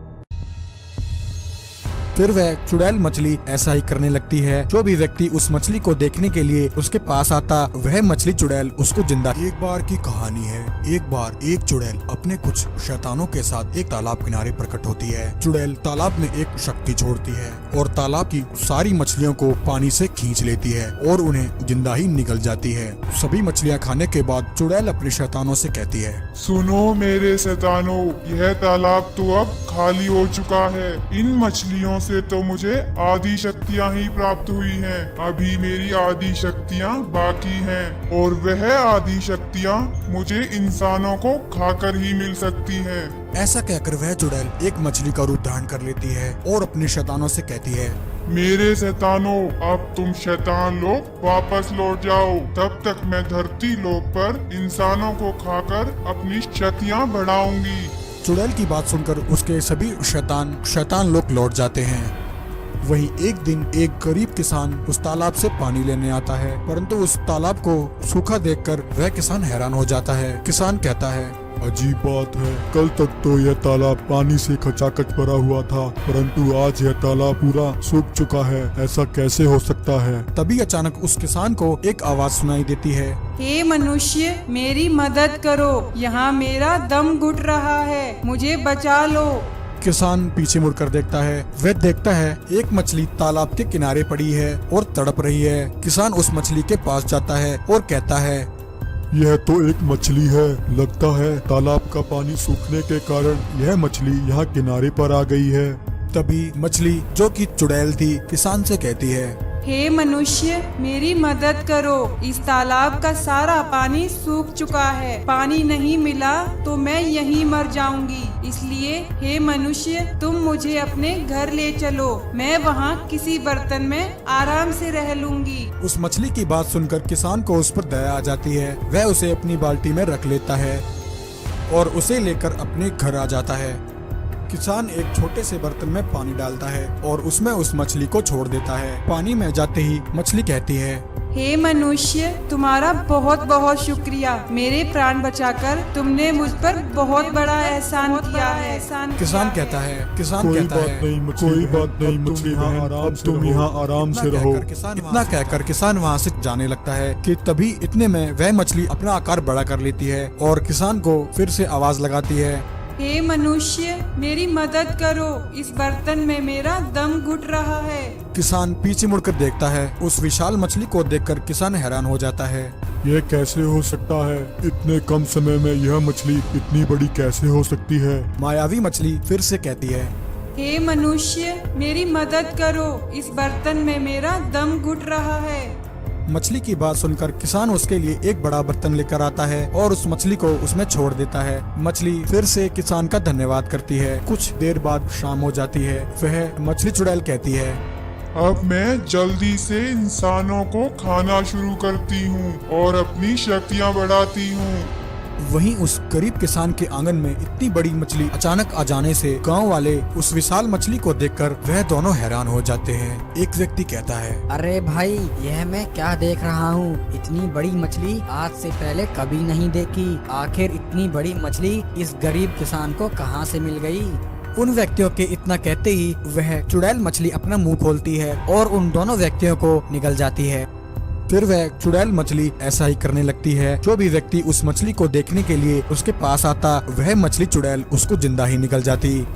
फिर वह चुड़ैल मछली ऐसा ही करने लगती है। जो भी व्यक्ति उस मछली को देखने के लिए उसके पास आता, वह मछली चुड़ैल उसको जिंदा। एक बार की कहानी है। एक बार एक चुड़ैल अपने कुछ शैतानों के साथ एक तालाब किनारे प्रकट होती है। चुड़ैल तालाब में एक शक्ति छोड़ती है और तालाब की सारी मछलियों को पानी से खींच लेती है और उन्हें जिंदा ही निकल जाती है। सभी मछलियाँ खाने के बाद चुड़ैल अपने शैतानों से कहती है, सुनो मेरे शैतानों, यह तालाब तो अब खाली हो चुका है। इन मछलियों से तो मुझे आधी शक्तियाँ ही प्राप्त हुई हैं। अभी मेरी आधी शक्तियाँ बाकी हैं और वह आधी शक्तियाँ मुझे इंसानों को खाकर ही मिल सकती हैं। ऐसा कहकर वह चुड़ैल एक मछली का रूप धारण कर लेती है और अपने शैतानों से कहती है, मेरे शैतानों, अब तुम शैतान लोग वापस लौट जाओ। तब तक मैं धरती लोक पर इंसानों को खाकर अपनी शक्तियाँ बढ़ाऊंगी। चुड़ैल की बात सुनकर उसके सभी शैतान लोग लौट जाते हैं। वहीं एक दिन एक गरीब किसान उस तालाब से पानी लेने आता है, परंतु उस तालाब को सूखा देखकर वह किसान हैरान हो जाता है। किसान कहता है, अजीब बात है, कल तक तो यह तालाब पानी से खचाखच भरा हुआ था, परंतु आज यह तालाब पूरा सूख चुका है। ऐसा कैसे हो सकता है? तभी अचानक उस किसान को एक आवाज सुनाई देती है। हे मनुष्य, मेरी मदद करो, यहाँ मेरा दम घुट रहा है, मुझे बचा लो। किसान पीछे मुड़कर देखता है। वह देखता है एक मछली तालाब के किनारे पड़ी है और तड़प रही है। किसान उस मछली के पास जाता है और कहता है, यह तो एक मछली है। लगता है तालाब का पानी सूखने के कारण यह मछली यहाँ किनारे पर आ गई है। तभी मछली, जो कि चुड़ैल थी, किसान से कहती है, हे मनुष्य, मेरी मदद करो, इस तालाब का सारा पानी सूख चुका है, पानी नहीं मिला तो मैं यहीं मर जाऊंगी, इसलिए हे मनुष्य, तुम मुझे अपने घर ले चलो, मैं वहाँ किसी बर्तन में आराम से रह लूंगी। उस मछली की बात सुनकर किसान को उस पर दया आ जाती है। वह उसे अपनी बाल्टी में रख लेता है और उसे लेकर अपने घर आ जाता है। किसान एक छोटे से बर्तन में पानी डालता है और उसमें उस मछली को छोड़ देता है। पानी में जाते ही मछली कहती है, हे मनुष्य, तुम्हारा बहुत बहुत शुक्रिया, मेरे प्राण बचाकर तुमने मुझ पर बहुत बड़ा एहसान किया है। किसान कहता है, कोई बात नहीं मछली बहन, अब तुम यहाँ आराम से रहो। इतना कहकर किसान वहाँ से जाने लगता है कि तभी इतने में वह मछली अपना आकार बड़ा कर लेती है और किसान को फिर से आवाज लगाती है, हे मनुष्य, मेरी मदद करो, इस बर्तन में मेरा दम घुट रहा है। किसान पीछे मुड़कर देखता है। उस विशाल मछली को देखकर किसान हैरान हो जाता है। यह कैसे हो सकता है? इतने कम समय में यह मछली इतनी बड़ी कैसे हो सकती है? मायावी मछली फिर से कहती है, हे मनुष्य, मेरी मदद करो, इस बर्तन में मेरा दम घुट रहा है। मछली की बात सुनकर किसान उसके लिए एक बड़ा बर्तन लेकर आता है और उस मछली को उसमें छोड़ देता है। मछली फिर से किसान का धन्यवाद करती है। कुछ देर बाद शाम हो जाती है। वह मछली चुड़ैल कहती है, अब मैं जल्दी से इंसानों को खाना शुरू करती हूँ और अपनी शक्तियाँ बढ़ाती हूँ। वहीं उस गरीब किसान के आंगन में इतनी बड़ी मछली अचानक आ जाने से गांव वाले उस विशाल मछली को देखकर वह दोनों हैरान हो जाते हैं। एक व्यक्ति कहता है, अरे भाई, यह मैं क्या देख रहा हूँ? इतनी बड़ी मछली आज से पहले कभी नहीं देखी। आखिर इतनी बड़ी मछली इस गरीब किसान को कहाँ से मिल गई? उन व्यक्तियों के इतना कहते ही वह चुड़ैल मछली अपना मुंह खोलती है और उन दोनों व्यक्तियों को निगल जाती है। फिर वह चुड़ैल मछली ऐसा ही करने लगती है। जो भी व्यक्ति उस मछली को देखने के लिए उसके पास आता, वह मछली चुड़ैल उसको जिंदा ही निगल जाती।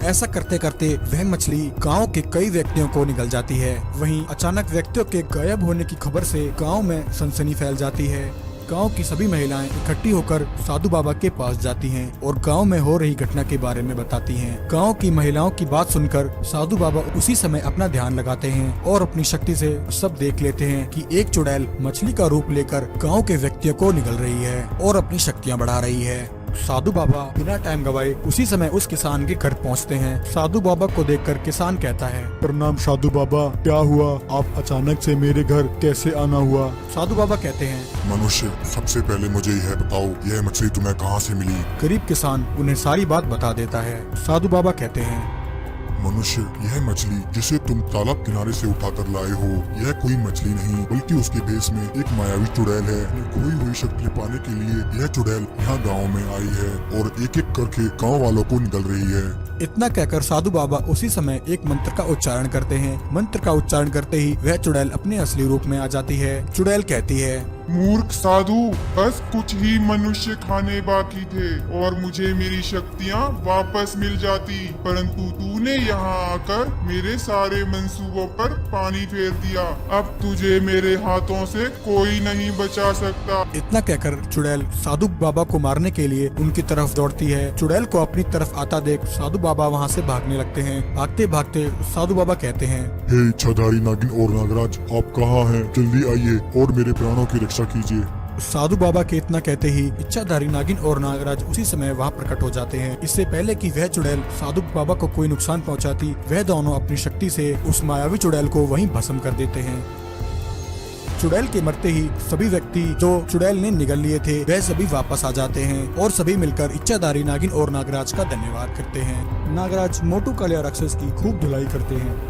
ऐसा करते करते वह मछली गांव के कई व्यक्तियों को निगल जाती है। वहीं अचानक व्यक्तियों के गायब होने की खबर से गांव में सनसनी फैल जाती है। गांव की सभी महिलाएं इकट्ठी होकर साधु बाबा के पास जाती हैं और गांव में हो रही घटना के बारे में बताती हैं। गांव की महिलाओं की बात सुनकर साधु बाबा उसी समय अपना ध्यान लगाते हैं और अपनी शक्ति से सब देख लेते हैं कि एक चुड़ैल मछली का रूप लेकर गांव के व्यक्तियों को निगल रही है और अपनी शक्तियां बढ़ा रही है। साधु बाबा बिना टाइम गवाए उसी समय उस किसान के घर पहुंचते हैं। साधु बाबा को देखकर किसान कहता है, प्रणाम साधु बाबा, क्या हुआ? आप अचानक से मेरे घर कैसे आना हुआ? साधु बाबा कहते हैं, मनुष्य, सबसे पहले मुझे यह बताओ, यह मछली तुम्हें कहाँ से मिली? गरीब किसान उन्हें सारी बात बता देता है। साधु बाबा कहते हैं, मनुष्य, यह मछली जिसे तुम तालाब किनारे से उठाकर लाए हो, यह कोई मछली नहीं बल्कि उसके भेष में एक मायावी चुड़ैल है। खोई हुई शक्ति पाने के लिए यह चुड़ैल यहाँ गांव में आई है और एक एक करके गांव वालों को निगल रही है। इतना कहकर साधु बाबा उसी समय एक मंत्र का उच्चारण करते हैं। मंत्र का उच्चारण करते ही वह चुड़ैल अपने असली रूप में आ जाती है। चुड़ैल कहती है, मूर्ख साधु, बस कुछ ही मनुष्य खाने बाकी थे और मुझे मेरी शक्तियाँ वापस मिल जाती, परंतु तूने यहाँ आकर मेरे सारे मंसूबों पर पानी फेर दिया। अब तुझे मेरे हाथों से कोई नहीं बचा सकता। इतना कहकर चुड़ैल साधु बाबा को मारने के लिए उनकी तरफ दौड़ती है। चुड़ैल को अपनी तरफ आता देख साधु बाबा वहाँ से भागने लगते हैं। भागते भागते साधु बाबा कहते हैं, हे इच्छाधारी नागिन और नागराज, आप कहाँ हैं? जल्दी आइए और मेरे प्राणों की रक्षा कीजिए। साधु बाबा के इतना कहते ही इच्छाधारी नागिन और नागराज उसी समय वहाँ प्रकट हो जाते हैं। इससे पहले कि वह चुड़ैल साधु बाबा को कोई नुकसान पहुँचाती, वह दोनों अपनी शक्ति से उस मायावी चुड़ैल को वहीं भस्म कर देते हैं। चुड़ैल के मरते ही सभी व्यक्ति जो चुड़ैल ने निगल लिए थे वह सभी वापस आ जाते हैं और सभी मिलकर इच्छाधारी नागिन और नागराज का धन्यवाद करते हैं। नागराज मोटू कालिया राक्षस की खूब धुलाई करते हैं।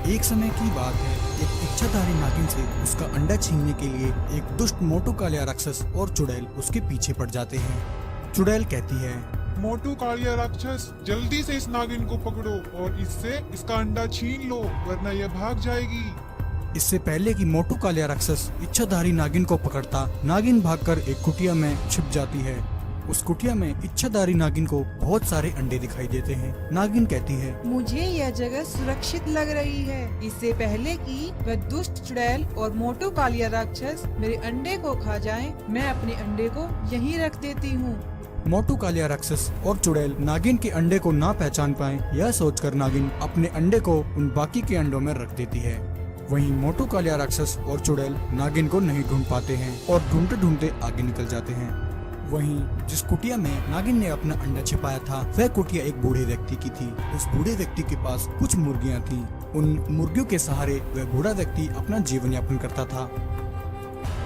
एक समय की बात है, एक इच्छाधारी नागिन से उसका अंडा छीनने के लिए एक दुष्ट मोटू कालिया राक्षस और चुड़ैल उसके पीछे पड़ जाते हैं। चुड़ैल कहती है, मोटू कालिया राक्षस, जल्दी से इस नागिन को पकड़ो और इससे इसका अंडा छीन लो, वरना यह भाग जाएगी। इससे पहले कि मोटू कालिया राक्षस इच्छाधारी नागिन को पकड़ता, नागिन भागकर एक कुटिया में छिप जाती है। उस कुटिया में इच्छाधारी नागिन को बहुत सारे अंडे दिखाई देते हैं। नागिन कहती है, मुझे यह जगह सुरक्षित लग रही है। इससे पहले कि वह दुष्ट चुड़ैल और मोटू कालिया राक्षस मेरे अंडे को खा जाएं, मैं अपने अंडे को यहीं रख देती हूँ। मोटू कालिया राक्षस और चुड़ैल नागिन के अंडे को ना पहचान पाए, यह सोचकर नागिन अपने अंडे को उन बाकी के अंडों में रख देती है। वहीं मोटू कालिया राक्षस और चुड़ैल नागिन को नहीं ढूंढ पाते हैं और ढूंढते ढूंढते आगे निकल जाते हैं। वहीं जिस कुटिया में नागिन ने अपना अंडा छिपाया था, वह कुटिया एक बूढ़े व्यक्ति की थी। उस बूढ़े व्यक्ति के पास कुछ मुर्गियां थीं। उन मुर्गियों के सहारे वह बूढ़ा व्यक्ति अपना जीवन यापन करता था।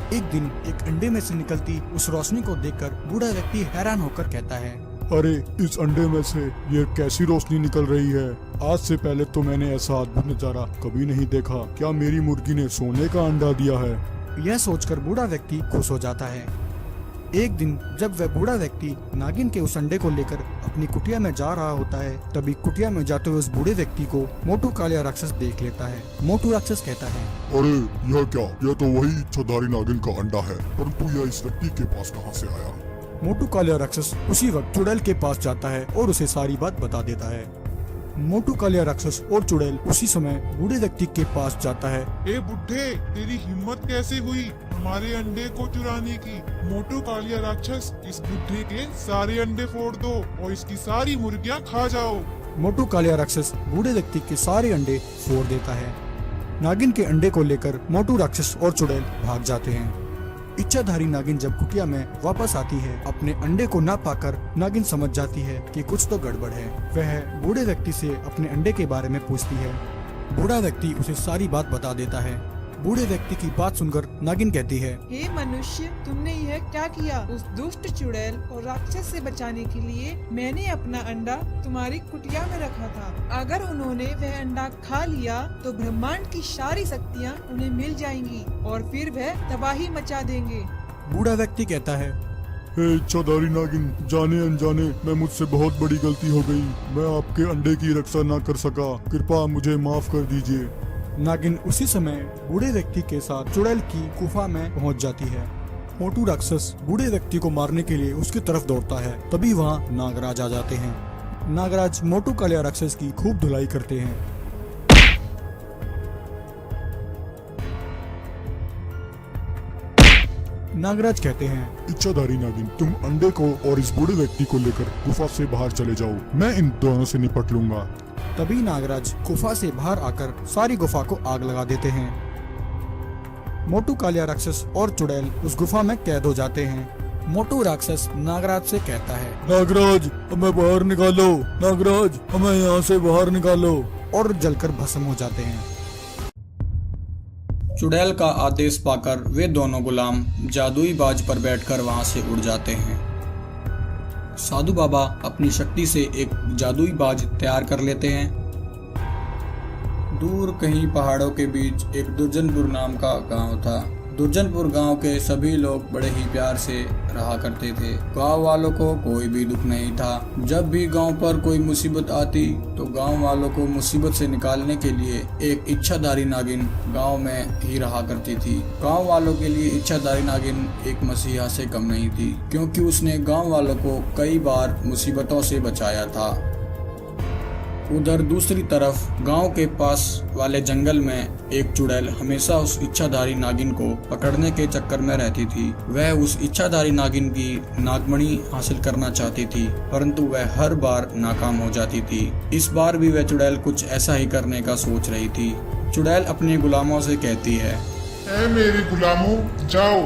एक दिन एक अंडे में से निकलती उस रोशनी को देखकर बूढ़ा व्यक्ति हैरान होकर कहता है, अरे इस अंडे में से ये कैसी रोशनी निकल रही है। आज से पहले तो मैंने ऐसा अद्भुत नजारा कभी नहीं देखा। क्या मेरी मुर्गी ने सोने का अंडा दिया है? यह सोचकर बूढ़ा व्यक्ति खुश हो जाता है। एक दिन जब वह बूढ़ा व्यक्ति नागिन के उस अंडे को लेकर अपनी कुटिया में जा रहा होता है, तभी कुटिया में जाते हुए उस बूढ़े व्यक्ति को मोटू कालिया राक्षस देख लेता है। मोटू राक्षस कहता है, अरे यह क्या? यह तो वही इच्छाधारी नागिन का अंडा है, परंतु यह इस व्यक्ति के पास कहां से आया? मोटू कालिया राक्षस उसी वक्त चुड़ैल के पास जाता है और उसे सारी बात बता देता है। मोटू कालिया राक्षस और चुड़ैल उसी समय बूढ़े व्यक्ति के पास जाता है। ए बुढ़े, तेरी हिम्मत कैसे हुई हमारे अंडे को चुराने की? मोटू कालिया राक्षस, इस बुढ़े के सारे अंडे फोड़ दो और इसकी सारी मुर्गियां खा जाओ। मोटू कालिया राक्षस बूढ़े व्यक्ति के सारे अंडे फोड़ देता है। नागिन के अंडे को लेकर मोटू राक्षस और चुड़ैल भाग जाते हैं। इच्छाधारी नागिन जब कुटिया में वापस आती है, अपने अंडे को ना पाकर नागिन समझ जाती है कि कुछ तो गड़बड़ है। वह बूढ़े व्यक्ति से अपने अंडे के बारे में पूछती है। बूढ़ा व्यक्ति उसे सारी बात बता देता है। बूढ़े व्यक्ति की बात सुनकर नागिन कहती है, हे मनुष्य, तुमने यह क्या किया? उस दुष्ट चुड़ैल और राक्षस से बचाने के लिए मैंने अपना अंडा तुम्हारी कुटिया में रखा था। अगर उन्होंने वह अंडा खा लिया तो ब्रह्मांड की सारी शक्तियाँ उन्हें मिल जाएंगी और फिर वह तबाही मचा देंगे। बूढ़ा व्यक्ति कहता है, हे इच्छाधारी नागिन, जाने अनजाने मैं मुझसे बहुत बड़ी गलती हो गई। मैं आपके अंडे की रक्षा न कर सका, कृपया मुझे माफ कर दीजिए। नागिन उसी समय बूढ़े व्यक्ति के साथ चुड़ैल की गुफा में पहुंच जाती है। मोटू राक्षस बूढ़े व्यक्ति को मारने के लिए उसकी तरफ दौड़ता है, तभी वहां नागराज आ जाते हैं। नागराज मोटू कालिया राक्षस की खूब धुलाई करते हैं। नागराज कहते हैं, इच्छाधारी नागिन, तुम अंडे को और इस बूढ़े व्यक्ति को लेकर गुफा से बाहर चले जाओ, मैं इन दोनों से निपट लूंगा। तभी नागराज गुफा से बाहर आकर सारी गुफा को आग लगा देते हैं। मोटू कालिया राक्षस और चुड़ैल उस गुफा में कैद हो जाते हैं। मोटू राक्षस नागराज से कहता है, नागराज हमें बाहर निकालो, नागराज हमें यहाँ से बाहर निकालो, और जलकर भस्म हो जाते हैं। चुड़ैल का आदेश पाकर वे दोनों गुलाम जादुई बाज पर बैठकर वहां से उड़ जाते हैं। साधु बाबा अपनी शक्ति से एक जादुई बाज तैयार कर लेते हैं। दूर कहीं पहाड़ों के बीच एक दुर्जनपुर नाम का गांव था। दुर्जनपुर गांव के सभी लोग बड़े ही प्यार से रहा करते थे। गांव वालों को कोई भी दुख नहीं था। जब भी गांव पर कोई मुसीबत आती तो गांव वालों को मुसीबत से निकालने के लिए एक इच्छाधारी नागिन गांव में ही रहा करती थी। गांव वालों के लिए इच्छाधारी नागिन एक मसीहा से कम नहीं थी, क्योंकि उसने गांव वालों को कई बार मुसीबतों से बचाया था। उधर दूसरी तरफ गांव के पास वाले जंगल में एक चुड़ैल हमेशा उस इच्छाधारी नागिन को पकड़ने के चक्कर में रहती थी। वह उस इच्छाधारी नागिन की नागमणि हासिल करना चाहती थी, परंतु वह हर बार नाकाम हो जाती थी। इस बार भी वह चुड़ैल कुछ ऐसा ही करने का सोच रही थी। चुड़ैल अपने गुलामों से कहती है, ऐ मेरे गुलामों, जाओ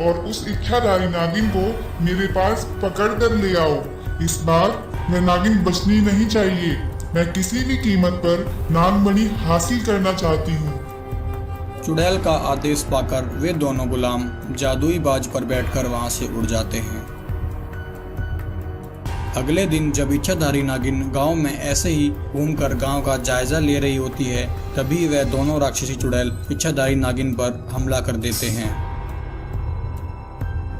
और उस इच्छाधारी नागिन को मेरे पास पकड़ कर ले आओ। इस बार वह नागिन बचनी नहीं चाहिए। मैं किसी भी कीमत पर नागमणि हासिल करना चाहती हूँ। चुड़ैल का आदेश पाकर वे दोनों गुलाम जादुई बाज पर बैठकर वहां से उड़ जाते हैं। अगले दिन जब इच्छाधारी नागिन गांव में ऐसे ही घूमकर गांव का जायजा ले रही होती है, तभी वह दोनों राक्षसी चुड़ैल इच्छाधारी नागिन पर हमला कर देते हैं।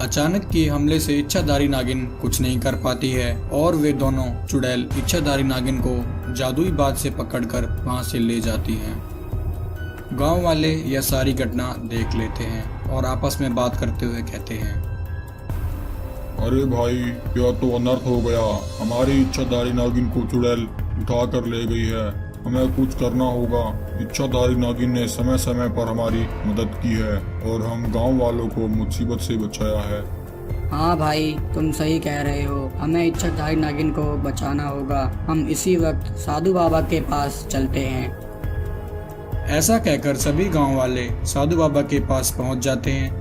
अचानक के हमले से इच्छाधारी नागिन कुछ नहीं कर पाती है और वे दोनों चुड़ैल इच्छाधारी नागिन को जादुई बात से पकड़कर वहां से ले जाती हैं। गांव वाले यह सारी घटना देख लेते हैं और आपस में बात करते हुए कहते हैं, अरे भाई, यह तो अनर्थ हो गया। हमारी इच्छाधारी नागिन को चुड़ैल उठा कर ले गई है। हमें कुछ करना होगा। इच्छाधारी नागिन ने समय समय पर हमारी मदद की है और हम गांव वालों को मुसीबत से बचाया है। हाँ भाई, तुम सही कह रहे हो। हमें इच्छाधारी नागिन को बचाना होगा। हम इसी वक्त साधु बाबा के पास चलते हैं। ऐसा कहकर सभी गांव वाले साधु बाबा के पास पहुंच जाते हैं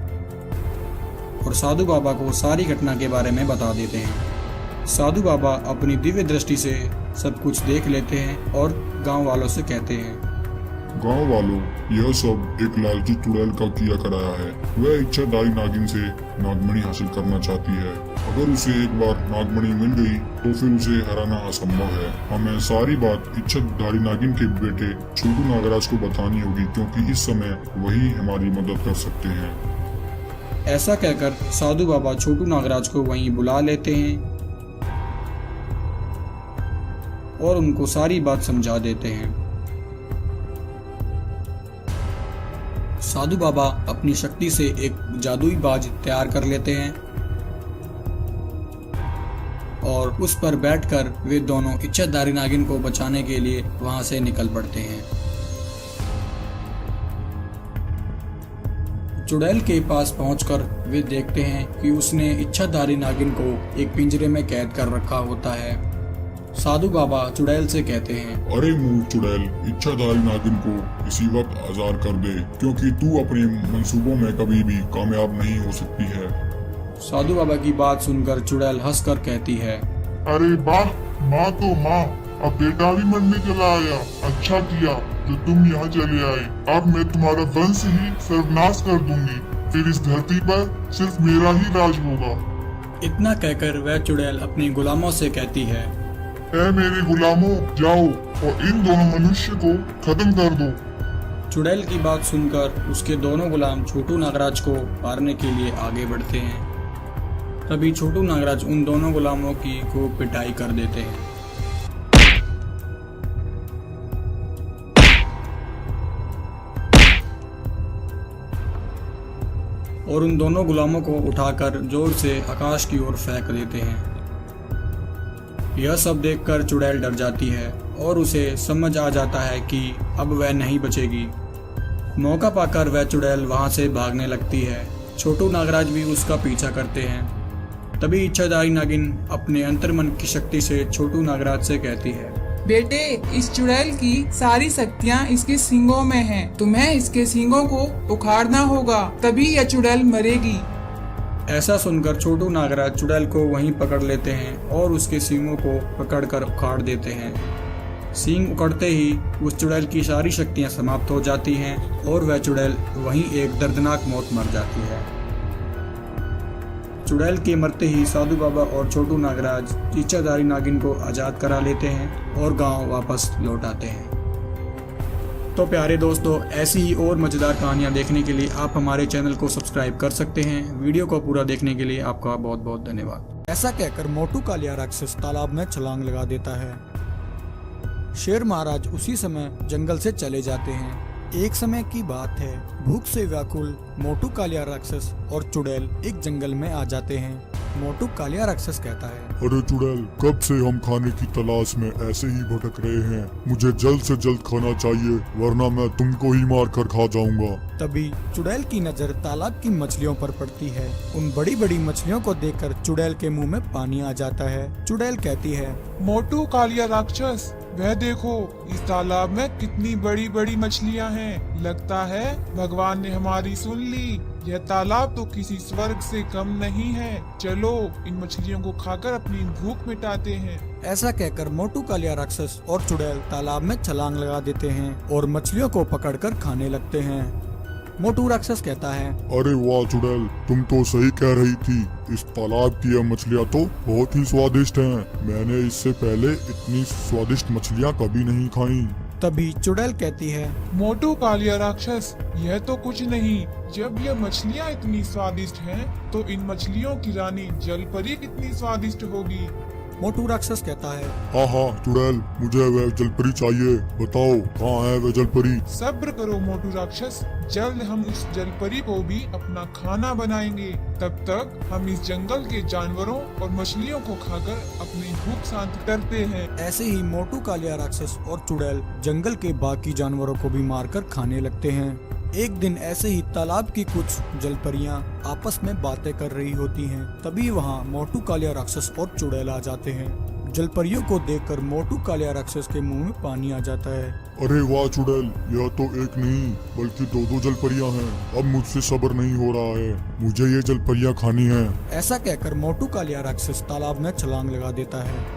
और साधु बाबा को सारी घटना के बारे में बता देते हैं। साधु बाबा अपनी दिव्य दृष्टि से सब कुछ देख लेते हैं और गांव वालों से कहते हैं, गांव वालों, यह सब एक लालची चुड़ैल का किया कराया है। वह इच्छाधारी नागिन से नागमणि हासिल करना चाहती है। अगर उसे एक बार नागमणि मिल गई तो फिर उसे हराना असंभव है। हमें सारी बात इच्छाधारी नागिन के बेटे छोटू नागराज को बतानी होगी, क्योंकि इस समय वही हमारी मदद कर सकते हैं। ऐसा कहकर साधु बाबा छोटू नागराज को वहीं बुला लेते हैं और उनको सारी बात समझा देते हैं। साधु बाबा अपनी शक्ति से एक जादुई बाज तैयार कर लेते हैं और उस पर बैठकर वे दोनों इच्छाधारी नागिन को बचाने के लिए वहां से निकल पड़ते हैं। चुड़ैल के पास पहुंचकर वे देखते हैं कि उसने इच्छाधारी नागिन को एक पिंजरे में कैद कर रखा होता है। साधु बाबा चुड़ैल से कहते हैं, अरे मूर्ख चुड़ैल, इच्छाधारी नागिन को इसी वक्त आज़ाद कर दे, क्योंकि तू अपने मंसूबों में कभी भी कामयाब नहीं हो सकती है। साधु बाबा की बात सुनकर चुड़ैल हंसकर कहती है, अरे वाह, माँ तो माँ, अब बेटा भी मन में चला आया। अच्छा किया तो तुम यहाँ चले आए। अब मैं तुम्हारा वंश ही सर्वनाश कर दूंगी। फिर इस धरती पर सिर्फ मेरा ही राज होगा। इतना कहकर वह चुड़ैल अपने गुलामों से कहती है, ऐ मेरे गुलामों, जाओ और इन दोनों मनुष्य को खत्म कर दो। चुड़ैल की बात सुनकर उसके दोनों गुलाम छोटू नागराज को मारने के लिए आगे बढ़ते हैं। तभी छोटू नागराज उन दोनों गुलामों की खूब पिटाई कर देते हैं। और उन दोनों गुलामों को उठाकर जोर से आकाश की ओर फेंक देते हैं। यह सब देखकर चुड़ैल डर जाती है और उसे समझ आ जाता है कि अब वह नहीं बचेगी। मौका पाकर वह चुड़ैल वहां से भागने लगती है। छोटू नागराज भी उसका पीछा करते हैं। तभी इच्छाधारी नागिन अपने अंतर्मन की शक्ति से छोटू नागराज से कहती है, बेटे, इस चुड़ैल की सारी शक्तियाँ इसके सींगों में हैं। तुम्हें इसके सींगों को उखाड़ना होगा, तभी यह चुड़ैल मरेगी। ऐसा सुनकर छोटू नागराज चुड़ैल को वहीं पकड़ लेते हैं और उसके सींगों को पकड़कर उखाड़ देते हैं। सींग उखड़ते ही उस चुड़ैल की सारी शक्तियां समाप्त हो जाती हैं और वह चुड़ैल वहीं एक दर्दनाक मौत मर जाती है। चुड़ैल के मरते ही साधु बाबा और छोटू नागराज इच्छाधारी नागिन को आजाद करा लेते हैं और गांव वापस लौट आते हैं। तो प्यारे दोस्तों, ऐसी ही और मजेदार कहानियां देखने के लिए आप हमारे चैनल को सब्सक्राइब कर सकते हैं। वीडियो को पूरा देखने के लिए आपका बहुत बहुत धन्यवाद। ऐसा कहकर मोटू कालिया राक्षस तालाब में छलांग लगा देता है। शेर महाराज उसी समय जंगल से चले जाते हैं। एक समय की बात है, भूख से व्याकुल मोटू कालिया राक्षस और चुड़ैल एक जंगल में आ जाते हैं। मोटू कालिया राक्षस कहता है, अरे चुड़ैल, कब से हम खाने की तलाश में ऐसे ही भटक रहे हैं। मुझे जल्द से जल्द खाना चाहिए, वरना मैं तुमको ही मार कर खा जाऊंगा। तभी चुड़ैल की नजर तालाब की मछलियों पर पड़ती है। उन बड़ी बड़ी मछलियों को देखकर चुड़ैल के मुंह में पानी आ जाता है। चुड़ैल कहती है, मोटू कालिया राक्षस, वह देखो, इस तालाब में कितनी बड़ी बड़ी मछलियां हैं। लगता है भगवान ने हमारी सुन ली। यह तालाब तो किसी स्वर्ग से कम नहीं है। चलो इन मछलियों को खाकर अपनी भूख मिटाते हैं। ऐसा कहकर मोटू कालिया राक्षस और चुड़ैल तालाब में छलांग लगा देते हैं और मछलियों को पकड़कर खाने लगते हैं। मोटू राक्षस कहता है, अरे वाह चुड़ैल, तुम तो सही कह रही थी। इस तालाब की यह मछलियाँ तो बहुत ही स्वादिष्ट हैं। मैंने इससे पहले इतनी स्वादिष्ट मछलियाँ कभी नहीं खाई। तभी चुड़ैल कहती है, मोटू कालिया राक्षस, यह तो कुछ नहीं। जब ये मछलियाँ इतनी स्वादिष्ट हैं, तो इन मछलियों की रानी जलपरी कितनी स्वादिष्ट होगी। मोटू राक्षस कहता है, हाँ हाँ चुड़ैल, मुझे वह जलपरी चाहिए। बताओ कहाँ है वह जलपरी? सब्र करो मोटू राक्षस, जल्द हम इस जलपरी को भी अपना खाना बनाएंगे। तब तक हम इस जंगल के जानवरों और मछलियों को खाकर अपनी भूख शांत करते हैं। ऐसे ही मोटू कालिया राक्षस और चुड़ैल जंगल के बाकी जानवरों को भी मारकर खाने लगते हैं। एक दिन ऐसे ही तालाब की कुछ जलपरियां आपस में बातें कर रही होती हैं। तभी वहां मोटू कालिया राक्षस और चुड़ैल आ जाते हैं। जलपरियों को देखकर मोटू कालिया राक्षस के मुंह में पानी आ जाता है। अरे वाह चुड़ैल, यह तो एक नहीं बल्कि दो जलपरियां हैं। अब मुझसे सब्र नहीं हो रहा है, मुझे ये जलपरियां खानी हैं। ऐसा कहकर मोटू कालिया राक्षस तालाब में छलांग लगा देता है।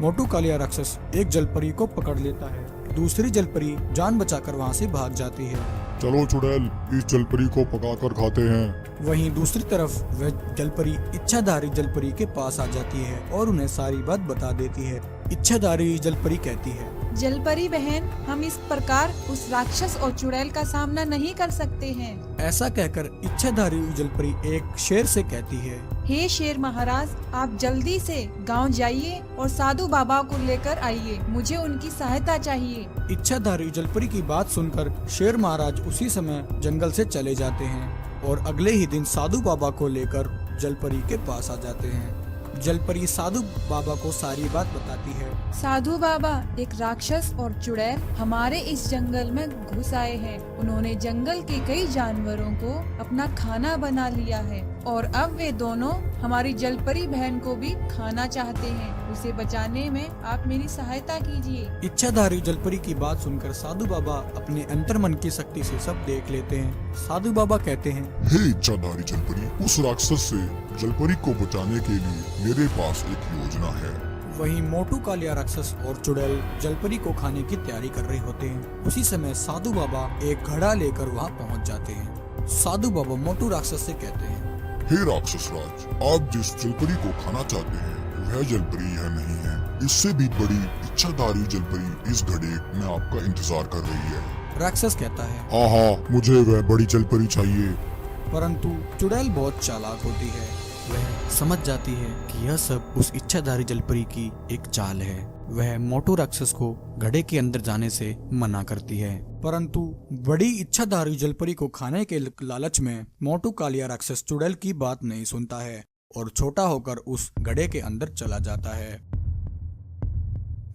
मोटू कालिया राक्षस एक जलपरी को पकड़ लेता है। दूसरी जलपरी जान बचाकर वहां से भाग जाती है। चलो चुड़ैल, इस जलपरी को पकाकर खाते हैं। वहीं दूसरी तरफ वह जलपरी इच्छाधारी जलपरी के पास आ जाती है और उन्हें सारी बात बता देती है। इच्छाधारी जलपरी कहती है, जलपरी बहन, हम इस प्रकार उस राक्षस और चुड़ैल का सामना नहीं कर सकते हैं। ऐसा कहकर इच्छाधारी जलपरी एक शेर से कहती है, हे शेर महाराज, आप जल्दी से गांव जाइए और साधु बाबा को लेकर आइए। मुझे उनकी सहायता चाहिए। इच्छाधारी जलपरी की बात सुनकर शेर महाराज उसी समय जंगल से चले जाते हैं और अगले ही दिन साधु बाबा को लेकर जलपरी के पास आ जाते हैं। जलपरी साधु बाबा को सारी बात बताती है। साधु बाबा, एक राक्षस और चुड़ैल हमारे इस जंगल में घुस आए हैं। उन्होंने जंगल के कई जानवरों को अपना खाना बना लिया है और अब वे दोनों हमारी जलपरी बहन को भी खाना चाहते हैं। उसे बचाने में आप मेरी सहायता कीजिए। इच्छाधारी जलपरी की बात सुनकर साधु बाबा अपने अंतर्मन की शक्ति से सब देख लेते हैं। साधु बाबा कहते हैं, हे इच्छाधारी जलपरी, उस राक्षस से जलपरी को बचाने के लिए मेरे पास एक योजना है। वहीं मोटू कालिया राक्षस और चुड़ैल जलपरी को खाने की तैयारी कर रहे होते हैं। उसी समय साधु बाबा एक घड़ा लेकर वहां पहुंच जाते हैं। साधु बाबा मोटू राक्षस से कहते हैं, हे राक्षस राज, आप जिस जलपरी को खाना चाहते हैं वह जलपरी यह नहीं है। इससे भी बड़ी इच्छाधारी जलपरी इस घड़े में आपका इंतजार कर रही है। राक्षस कहता है, हाँ हाँ, मुझे वह बड़ी जलपरी चाहिए। परंतु चुड़ैल बहुत चालाक होती है। वह समझ जाती है कि यह सब उस इच्छाधारी जलपरी की एक चाल है। वह मोटू राक्षस को घड़े के अंदर जाने से मना करती है। परंतु बड़ी इच्छाधारी जलपरी को खाने के लालच में मोटू कालिया राक्षस चुड़ैल की बात नहीं सुनता है और छोटा होकर उस घड़े के अंदर चला जाता है।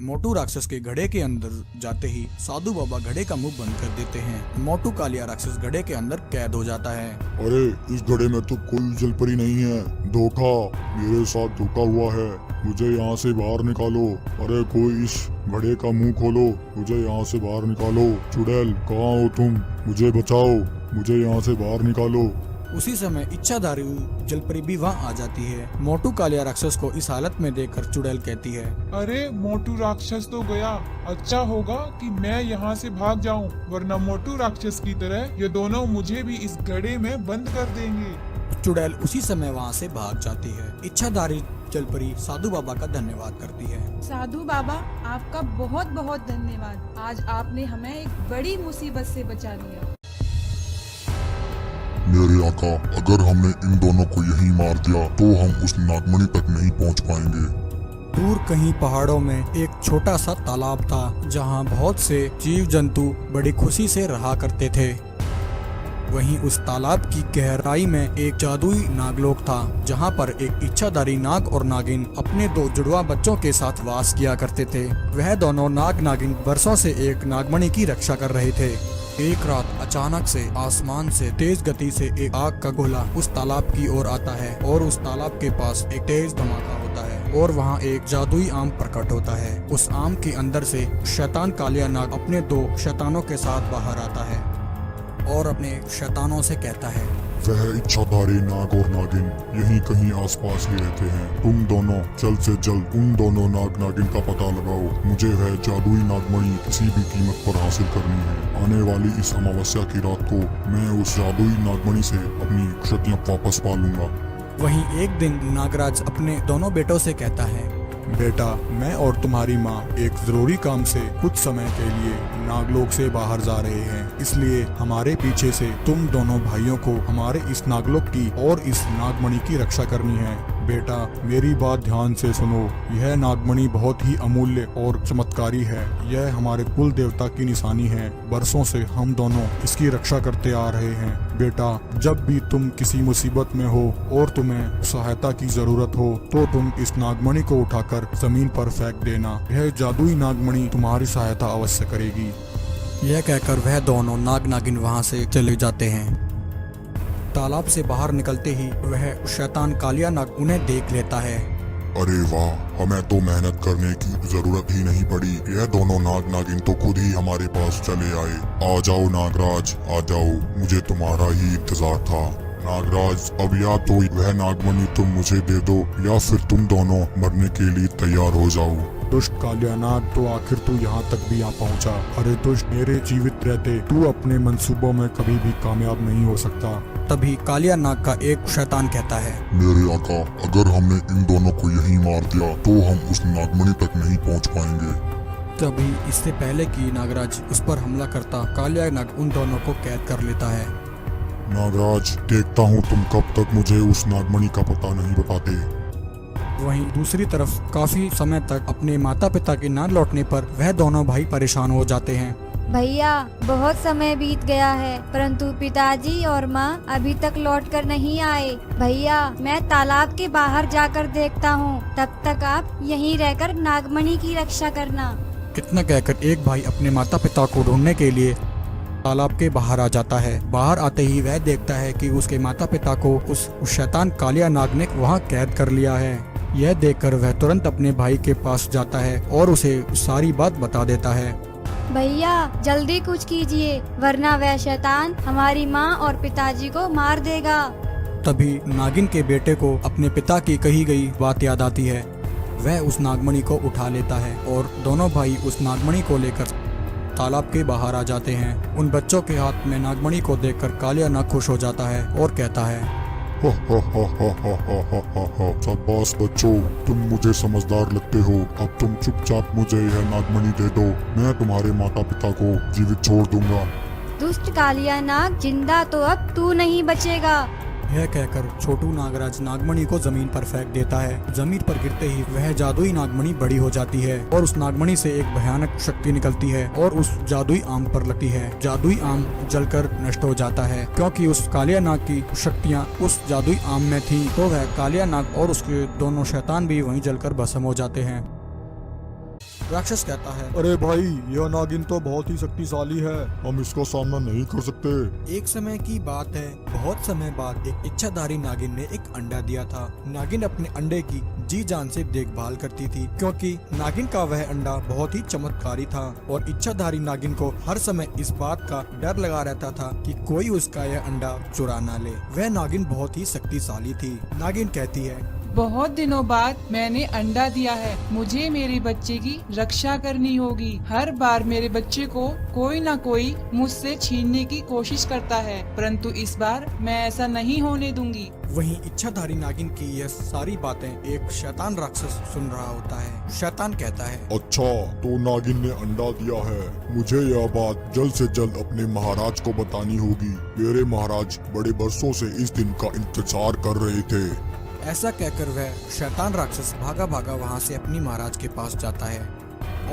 मोटू राक्षस के घड़े के अंदर जाते ही साधु बाबा घड़े का मुंह बंद कर देते हैं। मोटू कालिया राक्षस घड़े के अंदर कैद हो जाता है। अरे इस घड़े में तो कोई जलपरी नहीं है। धोखा, मेरे साथ धोखा हुआ है। मुझे यहाँ से बाहर निकालो। अरे कोई इस घड़े का मुंह खोलो, मुझे यहाँ से बाहर निकालो। चुड़ैल, कहाँ हो तुम? मुझे बचाओ, मुझे यहाँ से बाहर निकालो। उसी समय इच्छाधारी जलपरी भी वहाँ आ जाती है। मोटू कालिया राक्षस को इस हालत में देखकर चुड़ैल कहती है, अरे मोटू राक्षस तो गया। अच्छा होगा कि मैं यहाँ से भाग जाऊँ, वरना मोटू राक्षस की तरह ये दोनों मुझे भी इस घड़े में बंद कर देंगे। चुड़ैल उसी समय वहाँ से भाग जाती है। इच्छाधारी जलपरी साधु बाबा का धन्यवाद करती है। साधु बाबा, आपका बहुत बहुत धन्यवाद। आज आपने हमें एक बड़ी मुसीबत से बचा लिया। मेरे आका, अगर हमने इन दोनों को यहीं मार दिया तो हम उस नागमणि तक नहीं पहुंच पाएंगे। दूर कहीं पहाड़ों में एक छोटा सा तालाब था जहां बहुत से जीव जंतु बड़ी खुशी से रहा करते थे। वहीं उस तालाब की गहराई में एक जादुई नागलोक था जहां पर एक इच्छाधारी नाग और नागिन अपने दो जुड़वा बच्चों के साथ वास किया करते थे। वह दोनों नाग नागिन वर्षों से एक नागमणि की रक्षा कर रहे थे। एक रात अचानक से आसमान से तेज गति से एक आग का गोला उस तालाब की ओर आता है और उस तालाब के पास एक तेज धमाका होता है और वहाँ एक जादुई आम प्रकट होता है। उस आम के अंदर से शैतान कालिया नाग अपने दो शैतानों के साथ बाहर आता है और अपने शैतानों से कहता है, वह इच्छाधारी नाग और नागिन यहीं कहीं आसपास ही रहते हैं। तुम दोनों जल्द से जल्द उन दोनों नाग नागिन का पता लगाओ। मुझे वह जादुई नागमणि किसी भी कीमत पर हासिल करनी है। आने वाली इस अमावस्या की रात को मैं उस जादुई नागमणि से अपनी शक्तियाँ वापस पा लूंगा। वहीं एक दिन नागराज अपने दोनों बेटों से कहता है, बेटा, मैं और तुम्हारी माँ एक जरूरी काम से कुछ समय के लिए नागलोक से बाहर जा रहे हैं, इसलिए हमारे पीछे से तुम दोनों भाइयों को हमारे इस नागलोक की और इस नागमणि की रक्षा करनी है। बेटा, मेरी बात ध्यान से सुनो। यह नागमणि बहुत ही अमूल्य और चमत्कारी है। यह हमारे कुल देवता की निशानी है। बरसों से हम दोनों इसकी रक्षा करते आ रहे हैं। बेटा, जब भी तुम किसी मुसीबत में हो और तुम्हें सहायता की जरूरत हो तो तुम इस नागमणि को उठाकर जमीन पर फेंक देना। यह जादुई नागमणि तुम्हारी सहायता अवश्य करेगी। यह कहकर वह दोनों नाग नागिन वहाँ से चले जाते हैं। तालाब से बाहर निकलते ही वह शैतान कालिया नाग उन्हें देख लेता है। अरे वाह, हमें तो मेहनत करने की जरूरत ही नहीं पड़ी। यह दोनों नाग नागिन तो खुद ही हमारे पास चले आए। आ जाओ नागराज, आ जाओ, मुझे तुम्हारा ही इंतजार था। नागराज, अब या तो वह नागमणि तुम मुझे दे दो या फिर तुम दोनों मरने के लिए तैयार हो जाओ। दुष्ट कालिया नाग, तो आखिर तू यहाँ तक भी आ पहुँचा। अरे दुष्ट, मेरे जीवित रहते तू अपने मंसूबों में कभी भी कामयाब नहीं हो सकता। तभी कालिया नाग का एक शैतान कहता है, मेरे आका, अगर हमने इन दोनों को यहीं मार दिया तो हम उस नागमणि तक नहीं पहुंच पाएंगे। तभी इससे पहले कि नागराज उस पर हमला करता, कालिया नाग उन दोनों को कैद कर लेता है। नागराज, देखता हूँ तुम कब तक मुझे उस नागमणि का पता नहीं बताते। वहीं दूसरी तरफ काफी समय तक अपने माता पिता के न लौटने पर वह दोनों भाई परेशान हो जाते हैं। भैया, बहुत समय बीत गया है परंतु पिताजी और माँ अभी तक लौटकर नहीं आए। भैया, मैं तालाब के बाहर जाकर देखता हूँ, तब तक आप यहीं रहकर नागमणि की रक्षा करना। इतना कहकर एक भाई अपने माता पिता को ढूंढने के लिए तालाब के बाहर आ जाता है। बाहर आते ही वह देखता है कि उसके माता पिता को उस शैतान कालिया नाग ने वहाँ कैद कर लिया है। यह देखकर वह तुरंत अपने भाई के पास जाता है और उसे सारी बात बता देता है। भैया, जल्दी कुछ कीजिए वरना वह शैतान हमारी माँ और पिताजी को मार देगा। तभी नागिन के बेटे को अपने पिता की कही गई बात याद आती है। वह उस नागमणि को उठा लेता है और दोनों भाई उस नागमणि को लेकर तालाब के बाहर आ जाते हैं। उन बच्चों के हाथ में नागमणि को देखकर कालिया नाग खुश हो जाता है और कहता है, शाबाश बच्चों, तुम मुझे समझदार लगते हो। अब तुम चुपचाप मुझे यह नागमणि दे दो, मैं तुम्हारे माता पिता को जीवित छोड़ दूंगा। दुष्ट कालिया नाग, जिंदा तो अब तू नहीं बचेगा। यह कहकर छोटू नागराज नागमणि को जमीन पर फेंक देता है। जमीन पर गिरते ही वह जादुई नागमणि बड़ी हो जाती है और उस नागमणि से एक भयानक शक्ति निकलती है और उस जादुई आम पर लगती है। जादुई आम जलकर नष्ट हो जाता है। क्योंकि उस कालिया नाग की शक्तियाँ उस जादुई आम में थी तो वह कालिया नाग और उसके दोनों शैतान भी वहीं जलकर भस्म हो जाते हैं। राक्षस कहता है, अरे भाई, यह नागिन तो बहुत ही शक्तिशाली है, हम इसका सामना नहीं कर सकते। एक समय की बात है, बहुत समय बाद एक इच्छाधारी नागिन ने एक अंडा दिया था। नागिन अपने अंडे की जी जान से देखभाल करती थी क्योंकि नागिन का वह अंडा बहुत ही चमत्कारी था और इच्छाधारी नागिन को हर समय इस बात का डर लगा रहता था कि कोई उसका यह अंडा चुरा ना ले। वह नागिन बहुत ही शक्तिशाली थी। नागिन कहती है, बहुत दिनों बाद मैंने अंडा दिया है, मुझे मेरे बच्चे की रक्षा करनी होगी। हर बार मेरे बच्चे को कोई ना कोई मुझसे छीनने की कोशिश करता है, परंतु इस बार मैं ऐसा नहीं होने दूंगी। वहीं इच्छाधारी नागिन की यह सारी बातें एक शैतान राक्षस सुन रहा होता है। शैतान कहता है, अच्छा, तो नागिन ने अंडा दिया है, मुझे यह बात जल्द से जल्द अपने महाराज को बतानी होगी। मेरे महाराज बड़े बरसों से इस दिन का इंतजार कर रहे थे। ऐसा कहकर वह शैतान राक्षस भागा भागा वहाँ से अपनी महाराज के पास जाता है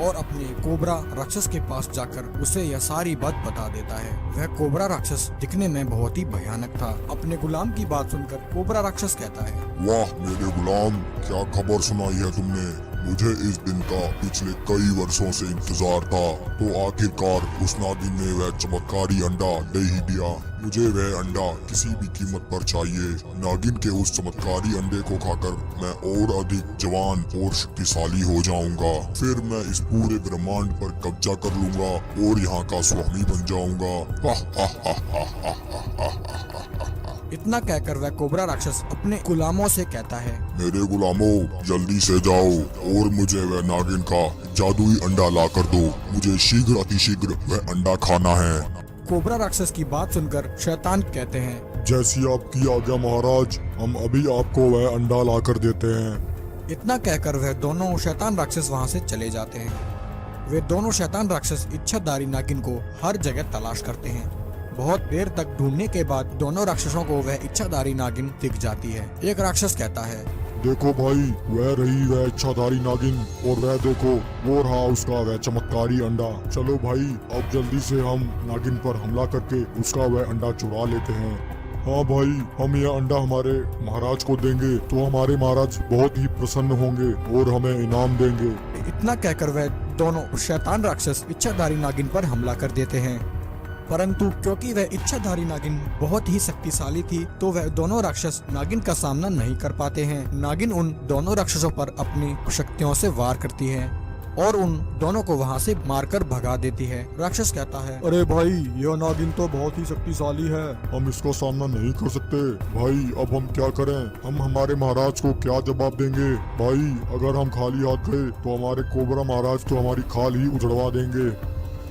और अपने कोबरा राक्षस के पास जाकर उसे यह सारी बात बता देता है। वह कोबरा राक्षस दिखने में बहुत ही भयानक था। अपने गुलाम की बात सुनकर कोबरा राक्षस कहता है, वाह मेरे गुलाम, क्या खबर सुनाई है तुमने? मुझे इस दिन का पिछले कई वर्षों से इंतजार था, तो आखिरकार उस नागिन ने वह चमत्कारी अंडा दे ही दिया। मुझे वह अंडा किसी भी कीमत पर चाहिए। नागिन के उस चमत्कारी अंडे को खाकर मैं और अधिक जवान और शक्तिशाली हो जाऊंगा। फिर मैं इस पूरे ब्रह्मांड पर कब्जा कर लूंगा और यहाँ का स्वामी बन जाऊंगा। इतना कहकर वह कोबरा राक्षस अपने गुलामों से कहता है, मेरे गुलामों, जल्दी से जाओ और मुझे वह नागिन का जादुई अंडा ला कर दो। मुझे शीघ्र अतिशीघ्र वह अंडा खाना है। कोबरा राक्षस की बात सुनकर शैतान कहते हैं, जैसी आपकी आज्ञा महाराज, हम अभी आपको वह अंडा ला कर देते हैं। इतना कहकर वह दोनों शैतान राक्षस वहाँ से चले जाते हैं। वे दोनों शैतान राक्षस इच्छाधारी नागिन को हर जगह तलाश करते हैं। बहुत देर तक ढूंढने के बाद दोनों राक्षसों को वह इच्छाधारी नागिन दिख जाती है। एक राक्षस कहता है, देखो भाई, वह रही वह इच्छाधारी नागिन, और वह देखो वो रहा उसका वह चमत्कारी अंडा। चलो भाई, अब जल्दी से हम नागिन पर हमला करके उसका वह अंडा चुरा लेते हैं। हाँ भाई, हम यह अंडा हमारे महाराज को देंगे तो हमारे महाराज बहुत ही प्रसन्न होंगे और हमें इनाम देंगे। इतना कहकर वह दोनों शैतान राक्षस इच्छाधारी नागिन पर हमला कर देते हैं। परंतु क्योंकि वह इच्छाधारी नागिन बहुत ही शक्तिशाली थी, तो वह दोनों राक्षस नागिन का सामना नहीं कर पाते हैं। नागिन उन दोनों राक्षसों पर अपनी शक्तियों से वार करती है और उन दोनों को वहां से मारकर भगा देती है। राक्षस कहता है, अरे भाई, यह नागिन तो बहुत ही शक्तिशाली है, हम इसका सामना नहीं कर सकते। भाई, अब हम क्या करें? हम हमारे महाराज को क्या जवाब देंगे? भाई, अगर हम खाली हाथ गए तो हमारे कोबरा महाराज तो हमारी खाल ही उजड़वा देंगे।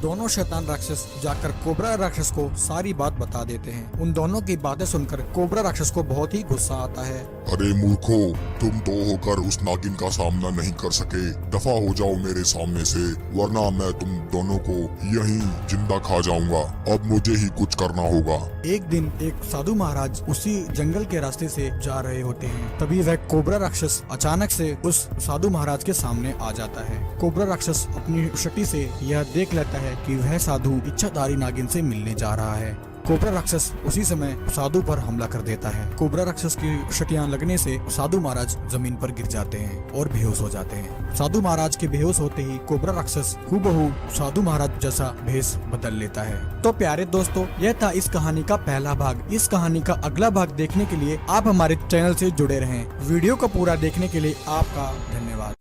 दोनों शैतान राक्षस जाकर कोबरा राक्षस को सारी बात बता देते हैं। उन दोनों की बातें सुनकर कोबरा राक्षस को बहुत ही गुस्सा आता है। अरे मूर्खो, तुम दो होकर उस नागिन का सामना नहीं कर सके। दफा हो जाओ मेरे सामने से, वरना मैं तुम दोनों को यहीं जिंदा खा जाऊंगा। अब मुझे ही कुछ करना होगा। एक दिन एक साधु महाराज उसी जंगल के रास्ते से जा रहे होते हैं। तभी वह कोबरा राक्षस अचानक से उस साधु महाराज के सामने आ जाता है। कोबरा राक्षस अपनी शक्ति से यह देख लेता है कि वह साधु इच्छाधारी नागिन से मिलने जा रहा है। कोबरा राक्षस उसी समय साधु पर हमला कर देता है। कोबरा राक्षस की शक्तियां लगने से साधु महाराज जमीन पर गिर जाते हैं और बेहोश हो जाते हैं। साधु महाराज के बेहोश होते ही कोबरा राक्षस हूबहू साधु महाराज जैसा भेष बदल लेता है। तो प्यारे दोस्तों, यह था इस कहानी का पहला भाग। इस कहानी का अगला भाग देखने के लिए आप हमारे चैनल से जुड़े रहें। वीडियो को पूरा देखने के लिए आपका धन्यवाद।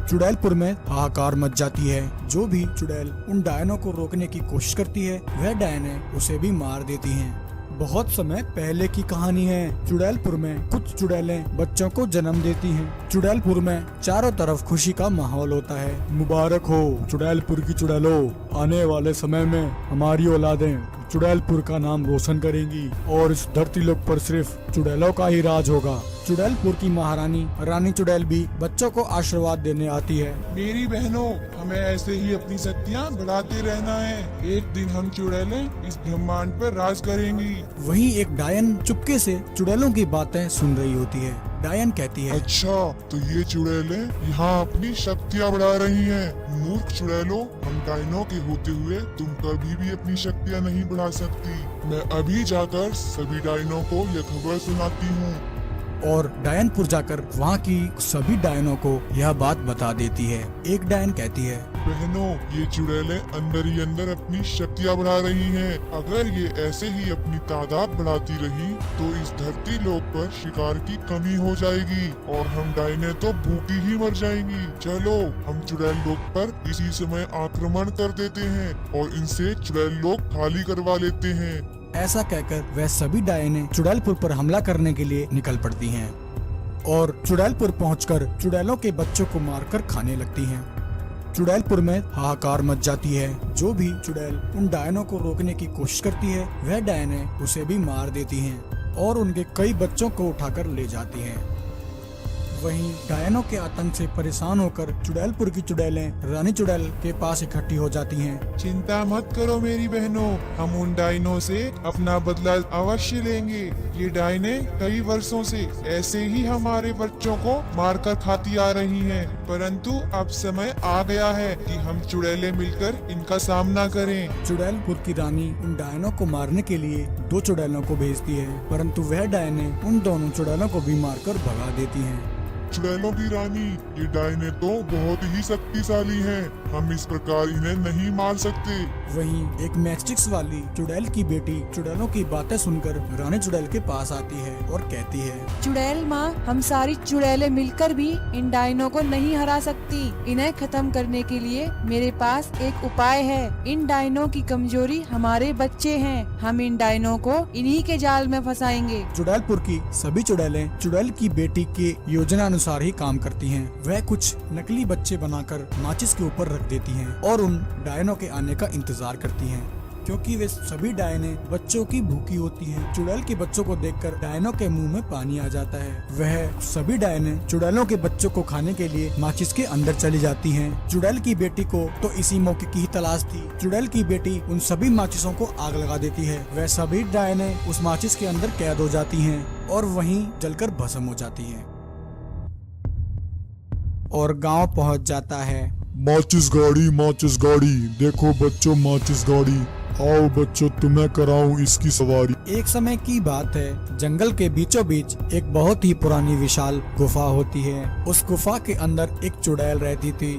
चुड़ैलपुर में हाहाकार मच जाती है। जो भी चुड़ैल उन डायनों को रोकने की कोशिश करती है, वह डायनें उसे भी मार देती हैं। बहुत समय पहले की कहानी है। चुड़ैलपुर में कुछ चुड़ैलें बच्चों को जन्म देती हैं। चुड़ैलपुर में चारों तरफ खुशी का माहौल होता है। मुबारक हो चुड़ैलपुर की चुड़ैलों, आने वाले समय में हमारी औलादें चुड़ैलपुर का नाम रोशन करेंगी और इस धरती लोक पर सिर्फ चुड़ैलों का ही राज होगा। चुड़ैलपुर की महारानी रानी चुड़ैल भी बच्चों को आशीर्वाद देने आती है। मेरी बहनों, हमें ऐसे ही अपनी शक्तियाँ बढ़ाते रहना है। एक दिन हम चुड़ैलें इस ब्रह्मांड पर राज करेंगी। वहीं एक डायन चुपके से चुड़ैलों की बातें सुन रही होती है। डायन कहती है, अच्छा, तो ये चुड़ैलें यहाँ अपनी शक्तियाँ बढ़ा रही हैं। मूर्ख चुड़ैलों, हम डायनों के होते हुए तुम कभी भी अपनी शक्तियाँ नहीं बढ़ा सकती। मैं अभी जाकर सभी डायनों को यह खबर सुनाती हूँ। और डायनपुर जाकर वहाँ की सभी डायनों को यह बात बता देती है। एक डायन कहती है, बहनों, ये चुड़ैलें अंदर ही अंदर अपनी शक्तियाँ बढ़ा रही हैं। अगर ये ऐसे ही अपनी तादाद बढ़ाती रही तो इस धरती लोक पर शिकार की कमी हो जाएगी और हम डायने तो भूखी ही मर जाएंगी। चलो, हम चुड़ैल लोक पर इसी समय आक्रमण कर देते हैं और इनसे चुड़ैल लोक खाली करवा लेते हैं। ऐसा कहकर वह सभी डायनें चुड़ैलपुर पर हमला करने के लिए निकल पड़ती हैं और चुड़ैलपुर पहुंचकर चुड़ैलों के बच्चों को मारकर खाने लगती हैं। चुड़ैलपुर में हाहाकार मच जाती है। जो भी चुड़ैल उन डायनों को रोकने की कोशिश करती है, वह डायनें उसे भी मार देती हैं और उनके कई बच्चों को उठाकर ले जाती हैं। वहीं डायनों के आतंक से परेशान होकर चुड़ैलपुर की चुड़ैलें रानी चुड़ैल के पास इकट्ठी हो जाती हैं। चिंता मत करो मेरी बहनों, हम उन डायनों से अपना बदला अवश्य लेंगे। ये डायने कई वर्षों से ऐसे ही हमारे बच्चों को मारकर खाती आ रही हैं, परंतु अब समय आ गया है कि हम चुड़ैलें मिलकर इनका सामना करें। चुड़ैलपुर की रानी उन डायनों को मारने के लिए 2 चुड़ैलों को भेजती है, परंतु वह डायने उन दोनों चुड़ैलों को भी मारकर भगा देती हैं। चुड़ैलों की रानी, ये डायने तो बहुत ही शक्तिशाली हैं। हम इस प्रकार इन्हें नहीं मार सकते। वहीं एक मैस्टिक्स वाली चुड़ैल की बेटी चुड़ैलों की बातें सुनकर रानी चुड़ैल के पास आती है और कहती है, चुड़ैल माँ, हम सारी चुड़ैलें मिलकर भी इन डायनों को नहीं हरा सकती। इन्हें खत्म करने के लिए मेरे पास एक उपाय है। इन डायनों की कमजोरी हमारे बच्चे हैं। हम इन डायनों को इन्हीं के जाल में फंसाएंगे। चुड़ैलपुर की सभी चुड़ैलें चुड़ैल की बेटी की योजना अनुसार ही काम करती हैं। वह कुछ नकली बच्चे बनाकर माचिस के ऊपर रख देती हैं और उन डायनों के आने का इंतजार करती हैं। क्योंकि वे सभी डायने बच्चों की भूखी होती हैं। चुड़ैल के बच्चों को देखकर डायनों के मुंह में पानी आ जाता है। वह सभी डायने चुड़ैलों के बच्चों को खाने के लिए माचिस के अंदर चली जाती हैं। चुड़ैल की बेटी को तो इसी मौके की ही तलाश थी। चुड़ैल की बेटी उन सभी माचिसों को आग लगा देती है। वह सभी डायने उस माचिस के अंदर कैद हो जाती हैं और वहीं जलकर भस्म हो जाती हैं और गांव पहुंच जाता है। माचिस गाड़ी, देखो बच्चों माचिस गाड़ी, आओ बच्चों तुम्हें कराऊं इसकी सवारी। एक समय की बात है, जंगल के बीचों बीच एक बहुत ही पुरानी विशाल गुफा होती है। उस गुफा के अंदर एक चुड़ैल रहती थी।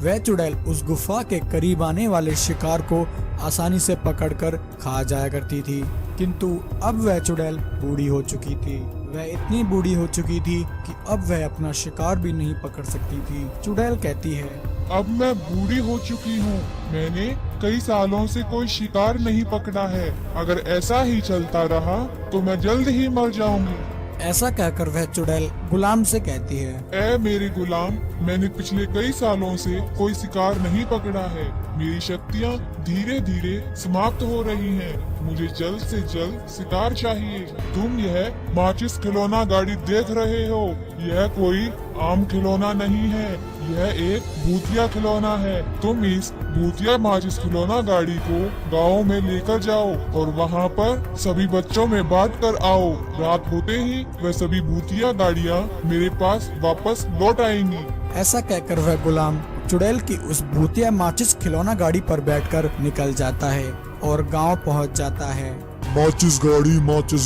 वह चुड़ैल उस गुफा के करीब आने वाले शिकार को आसानी से पकड़कर खा जाया करती थी। किंतु अब वह चुड़ैल बूढ़ी हो चुकी थी। वह इतनी बूढ़ी हो चुकी थी कि अब वह अपना शिकार भी नहीं पकड़ सकती थी। चुड़ैल कहती है, अब मैं बूढ़ी हो चुकी हूँ। मैंने कई सालों से कोई शिकार नहीं पकड़ा है। अगर ऐसा ही चलता रहा तो मैं जल्द ही मर जाऊंगी। ऐसा कहकर वह चुड़ैल गुलाम से कहती है, ऐ मेरे गुलाम, मैंने पिछले कई सालों से कोई शिकार नहीं पकड़ा है। मेरी शक्तियाँ धीरे धीरे समाप्त हो रही हैं। मुझे जल्द से जल्द शिकार चाहिए। तुम यह माचिस खिलौना गाड़ी देख रहे हो, यह कोई आम खिलौना नहीं है, यह एक भूतिया खिलौना है। तुम इस भूतिया माचिस खिलौना गाड़ी को गाँव में लेकर जाओ और वहाँ पर सभी बच्चों में बांट कर आओ। रात होते ही वह सभी भूतिया गाड़ियाँ मेरे पास वापस लौट आएंगी। ऐसा कहकर वह गुलाम चुड़ैल की उस भूतिया माचिस खिलौना गाड़ी पर बैठकर निकल जाता है और गांव पहुंच जाता है। माचिस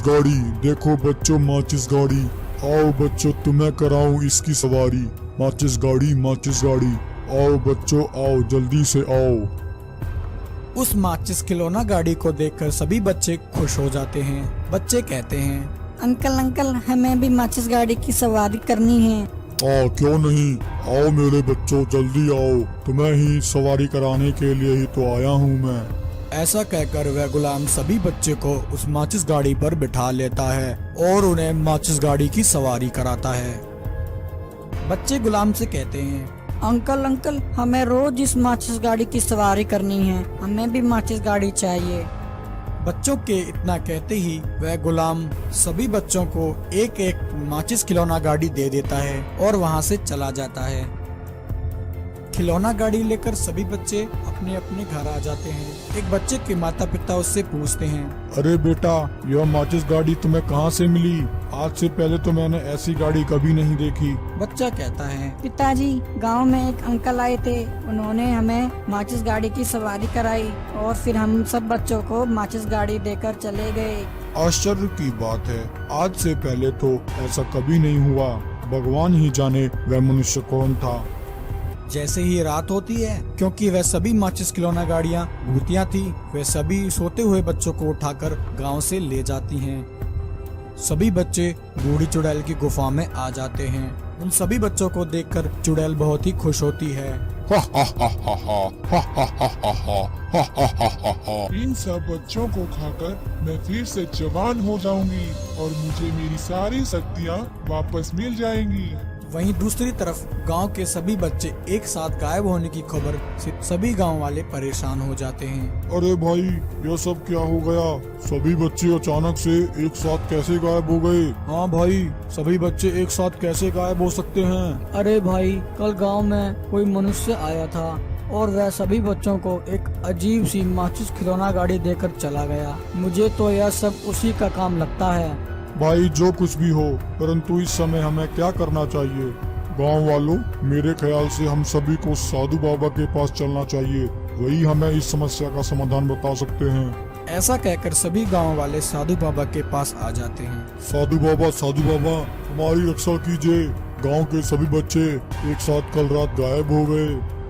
गाड़ी, देखो बच्चों माचिस गाड़ी, आओ बच्चों तुम्हें कराऊं इसकी सवारी। माचिस गाड़ी, आओ बच्चों आओ, जल्दी से आओ। उस माचिस खिलौना गाड़ी को देखकर सभी बच्चे खुश हो जाते हैं। बच्चे कहते हैं, अंकल हमें भी माचिस गाड़ी की सवारी करनी है। क्यों नहीं, आओ मेरे बच्चों जल्दी आओ, तुम्हें ही सवारी कराने के लिए ही तो आया हूँ मैं। ऐसा कहकर वह गुलाम सभी बच्चे को उस माचिस गाड़ी पर बिठा लेता है और उन्हें माचिस गाड़ी की सवारी कराता है। बच्चे गुलाम से कहते हैं, अंकल हमें रोज इस माचिस गाड़ी की सवारी करनी है। हमें भी माचिस गाड़ी चाहिए। बच्चों के इतना कहते ही वह गुलाम सभी बच्चों को एक एक माचिस खिलौना गाड़ी दे देता है और वहां से चला जाता है। खिलौना गाड़ी लेकर सभी बच्चे अपने अपने घर आ जाते हैं। एक बच्चे के माता पिता उससे पूछते हैं, अरे बेटा, यह माचिस गाड़ी तुम्हें कहाँ से मिली? आज से पहले तो मैंने ऐसी गाड़ी कभी नहीं देखी। बच्चा कहता है, पिताजी, गांव में एक अंकल आए थे। उन्होंने हमें माचिस गाड़ी की सवारी कराई और फिर हम सब बच्चों को माचिस गाड़ी देकर चले गए। आश्चर्य की बात है, आज से पहले तो ऐसा कभी नहीं हुआ। भगवान ही जाने वह मनुष्य कौन था। जैसे ही रात होती है, क्योंकि वह सभी माचिस खिलौना गाड़ियाँ भूतिया थी, वे सभी सोते हुए बच्चों को उठाकर गांव से ले जाती हैं। सभी बच्चे बूढ़ी चुड़ैल की गुफा में आ जाते हैं। उन सभी बच्चों को देखकर चुड़ैल बहुत ही खुश होती है। इन सब बच्चों को खाकर मैं फिर से जवान हो जाऊंगी और मुझे मेरी सारी शक्तियाँ वापस मिल जाएंगी। वहीं दूसरी तरफ गांव के सभी बच्चे एक साथ गायब होने की खबर से सभी गांव वाले परेशान हो जाते हैं। अरे भाई, यह सब क्या हो गया? सभी बच्चे अचानक से एक साथ कैसे गायब हो गए? हाँ भाई, सभी बच्चे एक साथ कैसे गायब हो सकते हैं? अरे भाई, कल गांव में कोई मनुष्य आया था और वह सभी बच्चों को एक अजीब सी माचिस खिलौना गाड़ी देकर चला गया। मुझे तो यह सब उसी का काम लगता है। भाई जो कुछ भी हो, परंतु इस समय हमें क्या करना चाहिए? गांव वालों, मेरे ख्याल से हम सभी को साधु बाबा के पास चलना चाहिए। वही हमें इस समस्या का समाधान बता सकते हैं। ऐसा कहकर सभी गांव वाले साधु बाबा के पास आ जाते हैं। साधु बाबा, हमारी रक्षा कीजिए। गांव के सभी बच्चे एक साथ कल रात गायब हो गए।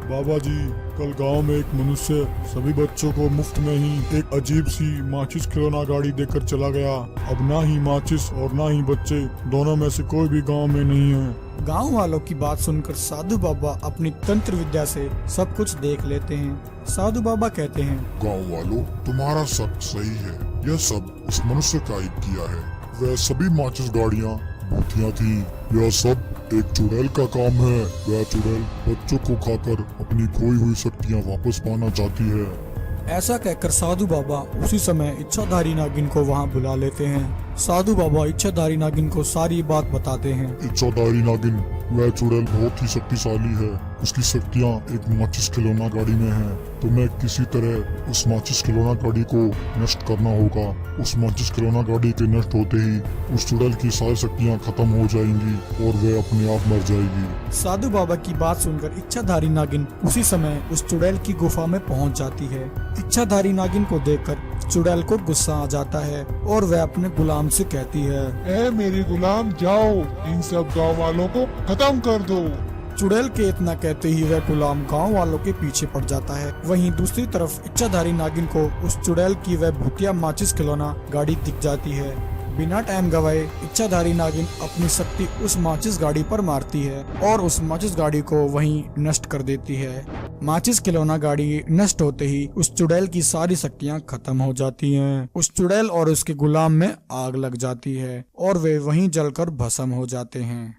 बाबा जी, कल गांव में एक मनुष्य सभी बच्चों को मुफ्त में ही एक अजीब सी माचिस खिलौना गाड़ी देकर चला गया। अब ना ही माचिस और ना ही बच्चे, दोनों में से कोई भी गांव में नहीं है। गांव वालों की बात सुनकर साधु बाबा अपनी तंत्र विद्या से सब कुछ देख लेते हैं। साधु बाबा कहते हैं, गांव वालों, तुम्हारा शक सही है। यह सब उस मनुष्य का ही किया है। वह सभी माचिस गाड़ियाँ भूतियाँ थी। यह सब एक चुड़ैल का काम है। वह चुड़ैल बच्चों को खाकर अपनी खोई हुई शक्तियाँ वापस पाना चाहती है। ऐसा कहकर साधु बाबा उसी समय इच्छाधारी नागिन को वहां बुला लेते हैं। साधु बाबा इच्छाधारी नागिन को सारी बात बताते हैं। इच्छाधारी नागिन, वह चुड़ैल बहुत ही शक्तिशाली है। उसकी शक्तियाँ एक माचिस खिलौना गाड़ी में हैं। तुम्हें किसी तरह उस माचिस खिलौना गाड़ी को नष्ट करना होगा। उस माचिस खिलौना गाड़ी के नष्ट होते ही उस चुड़ैल की सारी शक्तियाँ खत्म हो जाएंगी और वह अपने आप मर जाएगी। साधु बाबा की बात सुनकर इच्छाधारी नागिन उसी समय उस चुड़ैल की गुफा में पहुंच जाती है। इच्छाधारी नागिन को देखकर चुड़ैल को गुस्सा आ जाता है और वह अपने गुलाम से कहती है, ए मेरे गुलाम, जाओ इन सब गांव वालों को खत्म कर दो। चुड़ैल के इतना कहते ही वह गुलाम गांव वालों के पीछे पड़ जाता है। वहीं दूसरी तरफ इच्छाधारी नागिन को उस चुड़ैल की वह भूतिया माचिस खिलौना गाड़ी दिख जाती है। बिना टाइम गवाए इच्छाधारी नागिन अपनी शक्ति उस माचिस गाड़ी पर मारती है और उस माचिस गाड़ी को वहीं नष्ट कर देती है। माचिस खिलौना गाड़ी नष्ट होते ही उस चुड़ैल की सारी शक्तियां खत्म हो जाती हैं। उस चुड़ैल और उसके गुलाम में आग लग जाती है और वे वहीं जलकर भस्म हो जाते हैं।